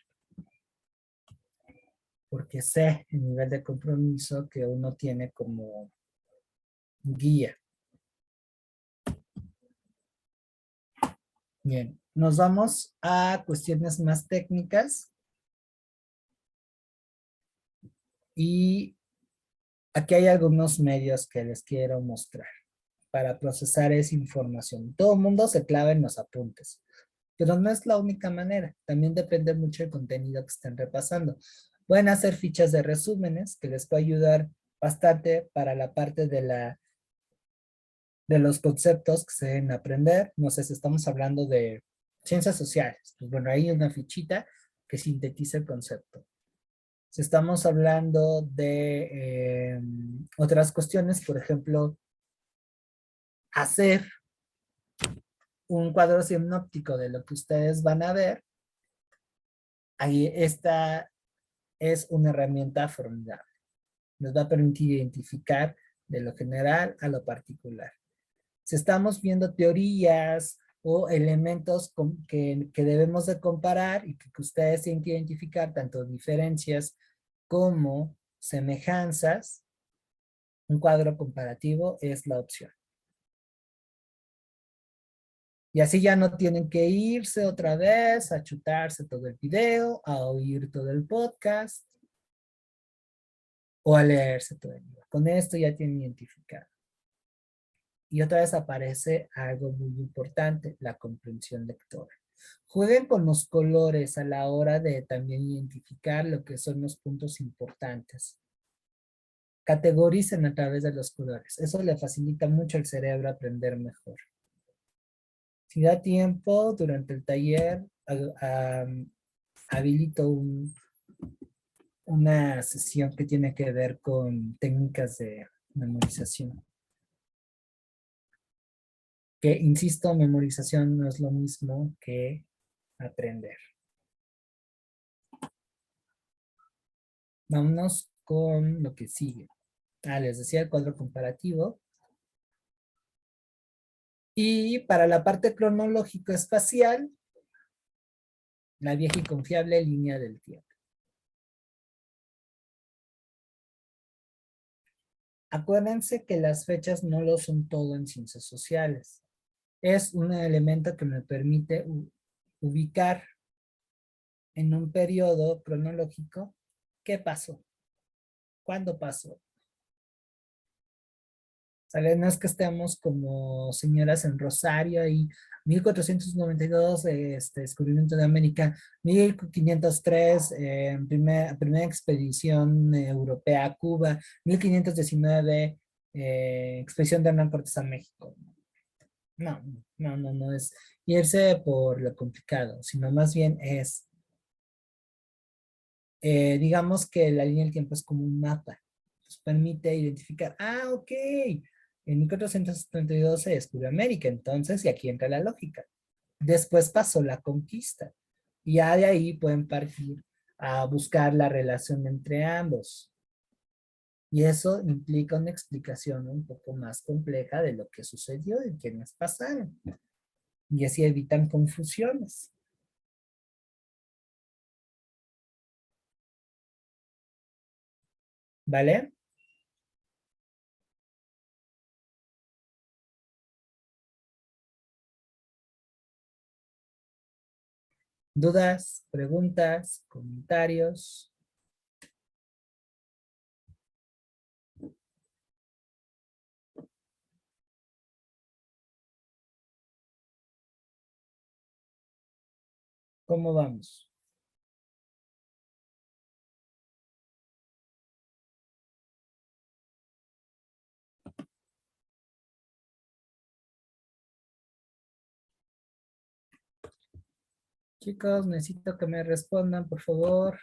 Porque sé el nivel de compromiso que uno tiene como guía. Bien, nos vamos a cuestiones más técnicas. Y aquí hay algunos medios que les quiero mostrar para procesar esa información. Todo el mundo se clava en los apuntes, pero no es la única manera. También depende mucho del contenido que estén repasando. Pueden hacer fichas de resúmenes que les puede ayudar bastante para la parte de los conceptos que se deben aprender. No sé si estamos hablando de ciencias sociales. Pues bueno, ahí hay una fichita que sintetiza el concepto. Si estamos hablando de otras cuestiones, por ejemplo, hacer un cuadro sinóptico de lo que ustedes van a ver, ahí esta es una herramienta formidable. Nos va a permitir identificar de lo general a lo particular. Si estamos viendo teorías o elementos que debemos de comparar y que ustedes tienen que identificar tanto diferencias como semejanzas. Un cuadro comparativo es la opción. Y así ya no tienen que irse otra vez a chutarse todo el video, a oír todo el podcast o a leerse todo el libro. Con esto ya tienen identificado. Y otra vez aparece algo muy importante, la comprensión lectora. Jueguen con los colores a la hora de también identificar lo que son los puntos importantes. Categoricen a través de los colores. Eso le facilita mucho al cerebro aprender mejor. Si da tiempo, durante el taller habilito una sesión que tiene que ver con técnicas de memorización. Que, insisto, memorización no es lo mismo que aprender. Vámonos con lo que sigue. Les decía el cuadro comparativo. Y para la parte cronológico-espacial, la vieja y confiable línea del tiempo. Acuérdense que las fechas no lo son todo en ciencias sociales. Es un elemento que me permite ubicar en un periodo cronológico qué pasó, cuándo pasó. ¿Sale? No es que estemos como señoras en Rosario y 1492, descubrimiento de América, 1503, primera expedición europea a Cuba, 1519, expedición de Hernán Cortés a México. No es irse por lo complicado, sino más bien es, digamos que la línea del tiempo es como un mapa. Nos permite identificar, ok, en 1492 se descubrió América, entonces, y aquí entra la lógica. Después pasó la conquista, y ya de ahí pueden partir a buscar la relación entre ambos. Y eso implica una explicación un poco más compleja de lo que sucedió y quiénes pasaron. Y así evitan confusiones. ¿Vale? ¿Dudas, preguntas, comentarios? ¿Cómo vamos? Chicos, necesito que me respondan, por favor.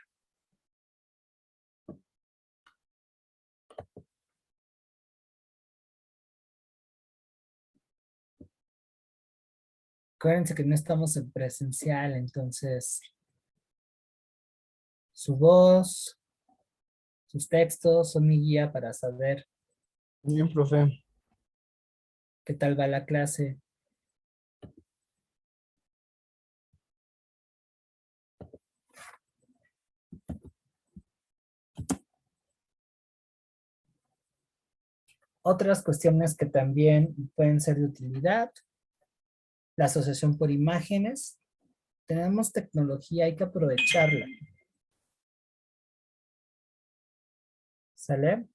Acuérdense que no estamos en presencial, entonces su voz, sus textos son mi guía para saber Bien, profe. qué tal va la clase. Otras cuestiones que también pueden ser de utilidad, la asociación por imágenes. Tenemos tecnología, hay que aprovecharla. ¿Sale?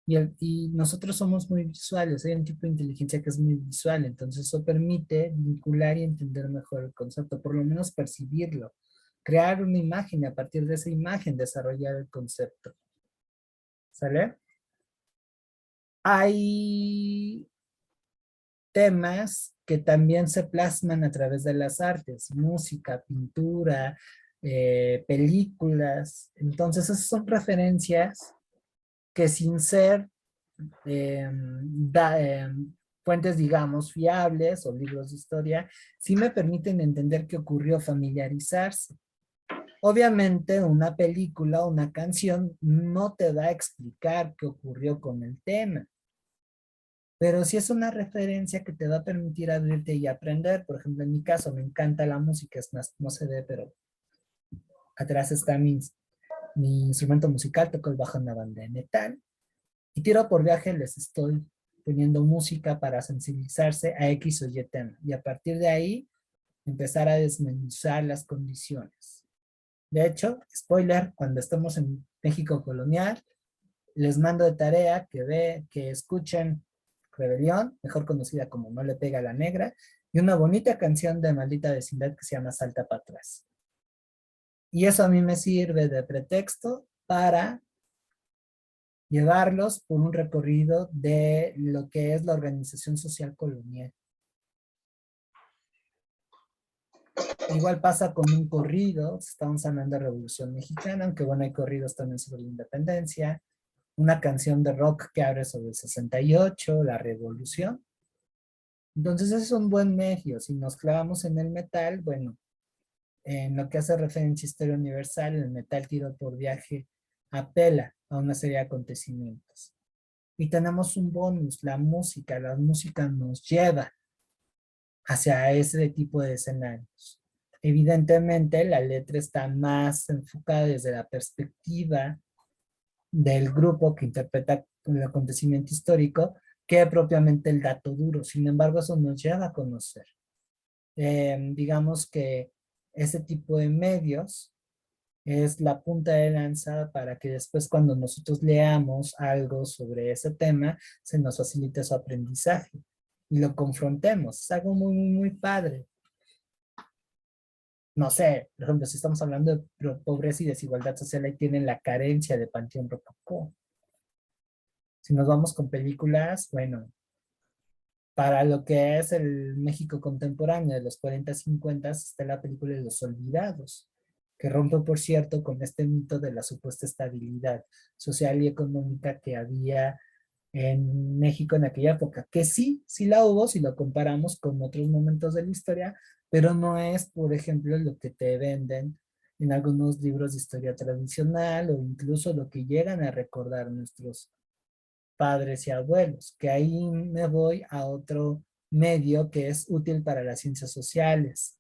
Y nosotros somos muy visuales, hay un tipo de inteligencia que es muy visual, entonces eso permite vincular y entender mejor el concepto, por lo menos percibirlo, crear una imagen y a partir de esa imagen desarrollar el concepto. ¿Sale? Hay temas que también se plasman a través de las artes, música, pintura, películas, entonces esas son referencias que sin ser fuentes, digamos, fiables o libros de historia, sí me permiten entender qué ocurrió, familiarizarse. Obviamente una película o una canción no te va a explicar qué ocurrió con el tema, pero sí es una referencia que te va a permitir abrirte y aprender. Por ejemplo, en mi caso, me encanta la música, es más, no se ve, pero atrás está mi instrumento musical, toco el bajo en una banda de metal, y tiro por viaje les estoy poniendo música para sensibilizarse a X o Y tema, y a partir de ahí empezar a desmenuzar las condiciones. De hecho, spoiler, cuando estemos en México colonial, les mando de tarea que escuchen Rebelión, mejor conocida como No le pega a la negra, y una bonita canción de Maldita Vecindad que se llama Salta para atrás. Y eso a mí me sirve de pretexto para llevarlos por un recorrido de lo que es la organización social colonial. Igual pasa con un corrido, estamos hablando de Revolución Mexicana, aunque bueno, hay corridos también sobre la independencia, una canción de rock que abre sobre el 68, la revolución. Entonces ese es un buen medio. Si nos clavamos en el metal, bueno, en lo que hace referencia a historia universal, el metal tiro por viaje apela a una serie de acontecimientos. Y tenemos un bonus, la música nos lleva hacia ese tipo de escenarios. Evidentemente, la letra está más enfocada desde la perspectiva del grupo que interpreta el acontecimiento histórico que propiamente el dato duro. Sin embargo, eso nos lleva a conocer. Digamos que ese tipo de medios es la punta de lanza para que después cuando nosotros leamos algo sobre ese tema, se nos facilite su aprendizaje y lo confrontemos. Es algo muy, muy, muy padre. No sé, por ejemplo, si estamos hablando de pobreza y desigualdad social, ahí tienen la carencia de Panteón Rococó. Si nos vamos con películas, bueno, para lo que es el México contemporáneo de los 40, 50, está la película de Los Olvidados, que rompe, por cierto, con este mito de la supuesta estabilidad social y económica que había en México en aquella época, que sí, sí la hubo, si lo comparamos con otros momentos de la historia, pero no es, por ejemplo, lo que te venden en algunos libros de historia tradicional o incluso lo que llegan a recordar nuestros padres y abuelos, que ahí me voy a otro medio que es útil para las ciencias sociales.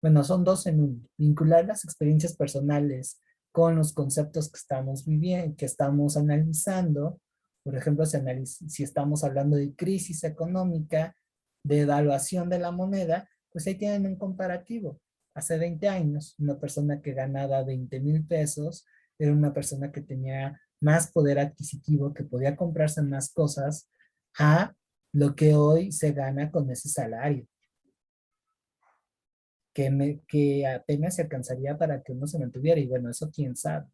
Bueno, son dos en uno. Vincular las experiencias personales con los conceptos que estamos viviendo, que estamos analizando. Por ejemplo, si estamos hablando de crisis económica, de evaluación de la moneda, pues ahí tienen un comparativo. Hace 20 años, una persona que ganaba 20,000 pesos era una persona que tenía más poder adquisitivo, que podía comprarse más cosas a lo que hoy se gana con ese salario que apenas se alcanzaría para que uno se mantuviera. Y bueno, eso quién sabe.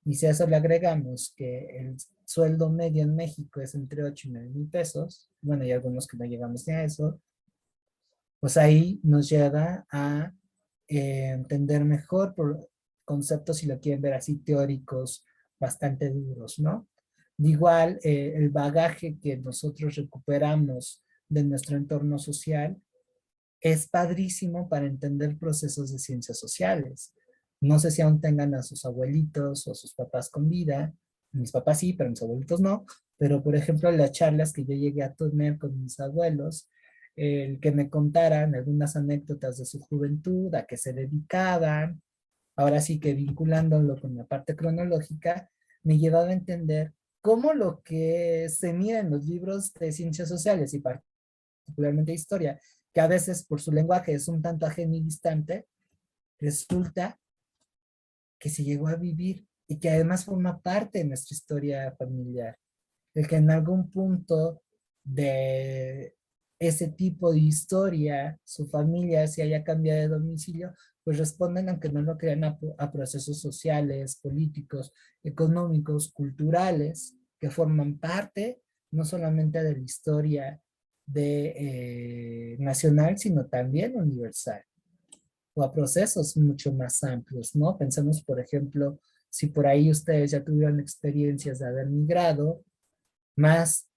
Y si a eso le agregamos que el sueldo medio en México es entre 8 y 9 mil pesos, bueno, hay algunos que no llegamos ni a eso, pues ahí nos lleva a entender mejor por conceptos, si lo quieren ver así, teóricos bastante duros, ¿no? De igual, el bagaje que nosotros recuperamos de nuestro entorno social es padrísimo para entender procesos de ciencias sociales. No sé si aún tengan a sus abuelitos o a sus papás con vida. Mis papás sí, pero mis abuelitos no. Pero, por ejemplo, las charlas que yo llegué a tener con mis abuelos, el que me contaran algunas anécdotas de su juventud, a qué se dedicaban, ahora sí que vinculándolo con la parte cronológica, me llevaba a entender cómo lo que se mira en los libros de ciencias sociales y particularmente de historia, que a veces por su lenguaje es un tanto ajeno y distante, resulta que se llegó a vivir y que además forma parte de nuestra historia familiar. El que en algún punto de ese tipo de historia, su familia se haya cambiado de domicilio, pues responden, aunque no lo crean, a procesos sociales, políticos, económicos, culturales, que forman parte no solamente de la historia nacional, sino también universal, o a procesos mucho más amplios, ¿no? Pensemos, por ejemplo, si por ahí ustedes ya tuvieron experiencias de haber migrado más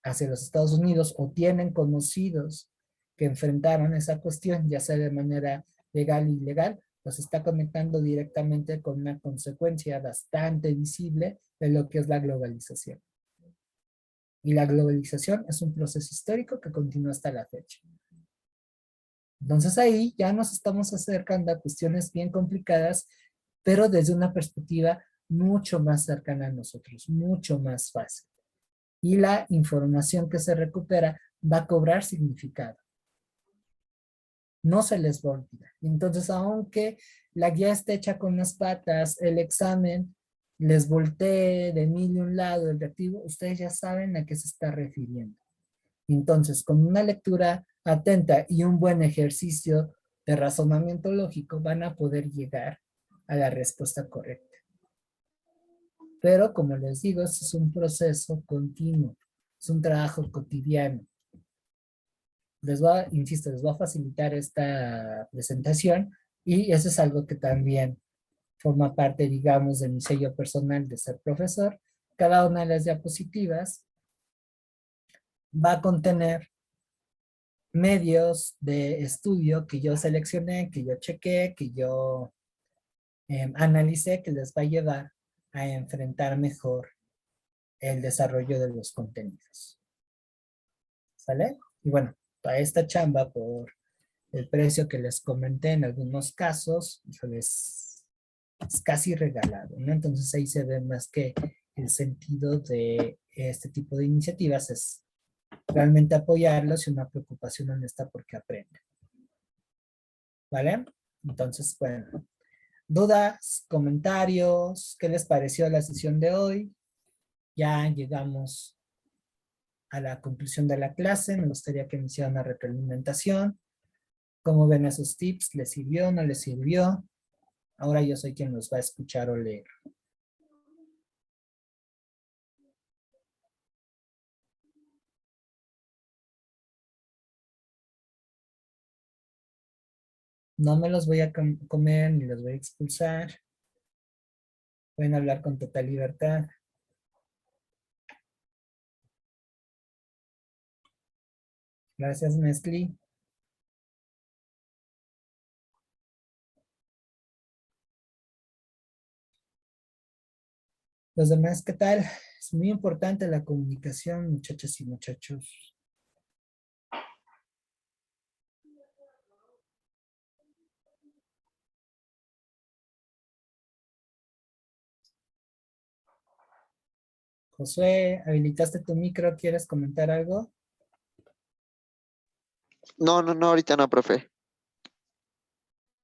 hacia los Estados Unidos o tienen conocidos que enfrentaron esa cuestión, ya sea de manera legal e ilegal, pues está conectando directamente con una consecuencia bastante visible de lo que es la globalización. Y la globalización es un proceso histórico que continúa hasta la fecha. Entonces ahí ya nos estamos acercando a cuestiones bien complicadas, pero desde una perspectiva mucho más cercana a nosotros, mucho más fácil. Y la información que se recupera va a cobrar significado. No se les va a olvidar. Entonces, aunque la guía esté hecha con las patas, el examen les voltee de mil y un lado el reactivo, ustedes ya saben a qué se está refiriendo. Entonces, con una lectura atenta y un buen ejercicio de razonamiento lógico, van a poder llegar a la respuesta correcta. Pero, como les digo, es un proceso continuo, es un trabajo cotidiano. Insisto, les voy a facilitar esta presentación y eso es algo que también forma parte, digamos, de mi sello personal de ser profesor. Cada una de las diapositivas va a contener medios de estudio que yo seleccioné, que yo chequé, que yo analicé, que les va a llevar a enfrentar mejor el desarrollo de los contenidos. ¿Sale? Y bueno, para esta chamba, por el precio que les comenté en algunos casos, híjoles, es casi regalado, ¿no? Entonces ahí se ve más que el sentido de este tipo de iniciativas es realmente apoyarlos y una preocupación honesta porque aprenden. ¿Vale? Entonces, bueno, dudas, comentarios, ¿qué les pareció la sesión de hoy? Ya llegamos a la conclusión de la clase, me gustaría que me hicieran una retroalimentación. ¿Cómo ven esos tips? ¿Les sirvió? ¿No les sirvió? Ahora yo soy quien los va a escuchar o leer. No me los voy a comer ni los voy a expulsar. Pueden hablar con total libertad. Gracias, Nestlé. Los demás, ¿qué tal? Es muy importante la comunicación, muchachas y muchachos. Josué, habilitaste tu micro, ¿quieres comentar algo? No, no, no, ahorita no, profe.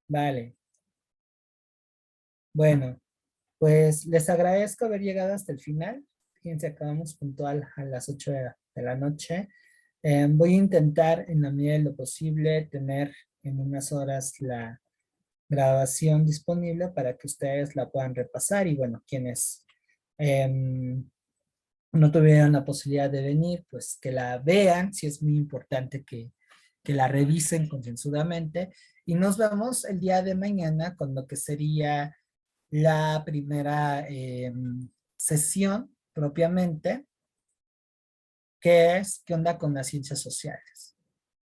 Vale. Bueno, pues les agradezco haber llegado hasta el final. Fíjense, acabamos puntual a las 8 de la noche. Voy a intentar, en la medida de lo posible, tener en unas horas la grabación disponible para que ustedes la puedan repasar. Y bueno, quienes no tuvieron la posibilidad de venir, pues que la vean. Sí es muy importante que la revisen concienzudamente. Y nos vemos el día de mañana con lo que sería la primera sesión propiamente, que es ¿qué onda con las ciencias sociales?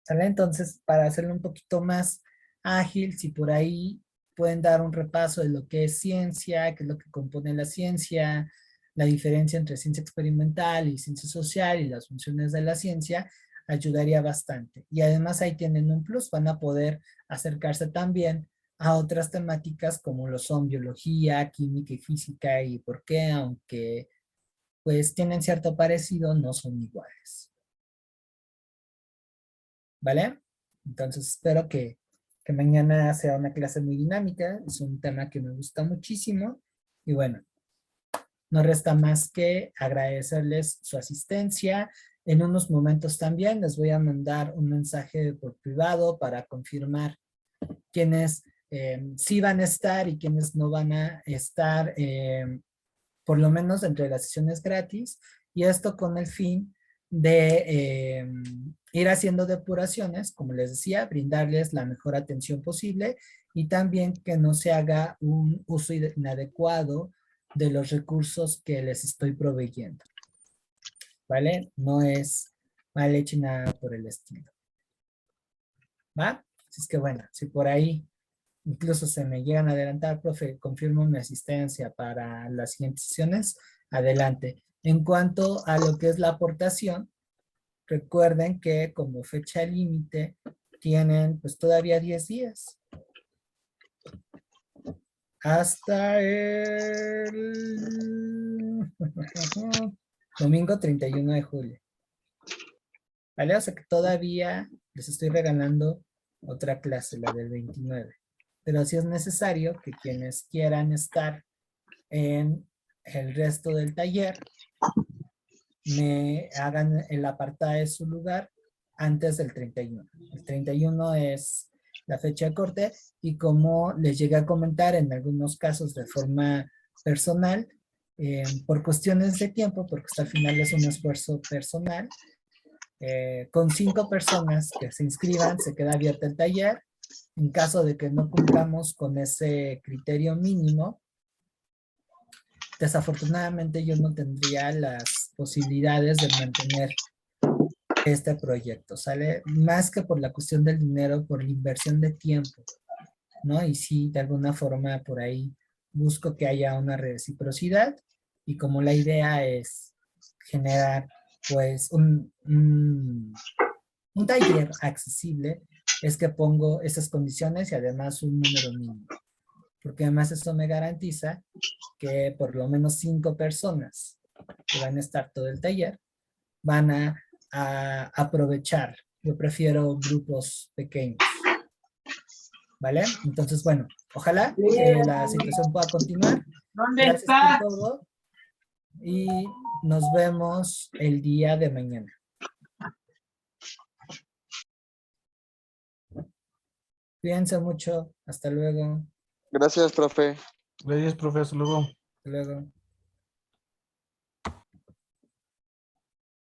¿Sale? Entonces, para hacerlo un poquito más ágil, si por ahí pueden dar un repaso de lo que es ciencia, qué es lo que compone la ciencia, la diferencia entre ciencia experimental y ciencia social y las funciones de la ciencia, ayudaría bastante. Y además ahí tienen un plus, van a poder acercarse también a otras temáticas como lo son biología, química y física y por qué, aunque pues tienen cierto parecido, no son iguales. ¿Vale? Entonces espero que mañana sea una clase muy dinámica, es un tema que me gusta muchísimo y bueno, no resta más que agradecerles su asistencia. En unos momentos también les voy a mandar un mensaje por privado para confirmar quiénes sí van a estar y quiénes no van a estar, por lo menos dentro de las sesiones gratis, y esto con el fin de ir haciendo depuraciones, como les decía, brindarles la mejor atención posible y también que no se haga un uso inadecuado de los recursos que les estoy proveyendo. ¿Vale? No es mal hecho nada por el estilo. ¿Va? Así es que bueno, si por ahí incluso se me llegan a adelantar, profe, confirmo mi asistencia para las siguientes sesiones, adelante. En cuanto a lo que es la aportación, recuerden que como fecha límite tienen pues todavía 10 días. Hasta el domingo 31 de julio. ¿Vale? O sea que todavía les estoy regalando otra clase, la del 29. Pero si es necesario que quienes quieran estar en el resto del taller me hagan el apartado de su lugar antes del 31. El 31 es la fecha de corte y como les llegué a comentar en algunos casos de forma personal, por cuestiones de tiempo, porque hasta el final es un esfuerzo personal, con 5 personas que se inscriban se queda abierto el taller. En caso de que no cumplamos con ese criterio mínimo, desafortunadamente yo no tendría las posibilidades de mantener este proyecto, ¿sale? Más que por la cuestión del dinero, por la inversión de tiempo, ¿no? Y sí, de alguna forma por ahí busco que haya una reciprocidad y como la idea es generar pues un taller accesible, es que pongo esas condiciones y además un número mínimo. Porque además eso me garantiza que por lo menos 5 personas que van a estar todo el taller van a aprovechar. Yo prefiero grupos pequeños. ¿Vale? Entonces, bueno, ojalá que la situación pueda continuar. Gracias por todo y nos vemos el día de mañana. Cuídense mucho. Hasta luego. Gracias, profe. Gracias, profe. Hasta luego. Hasta luego.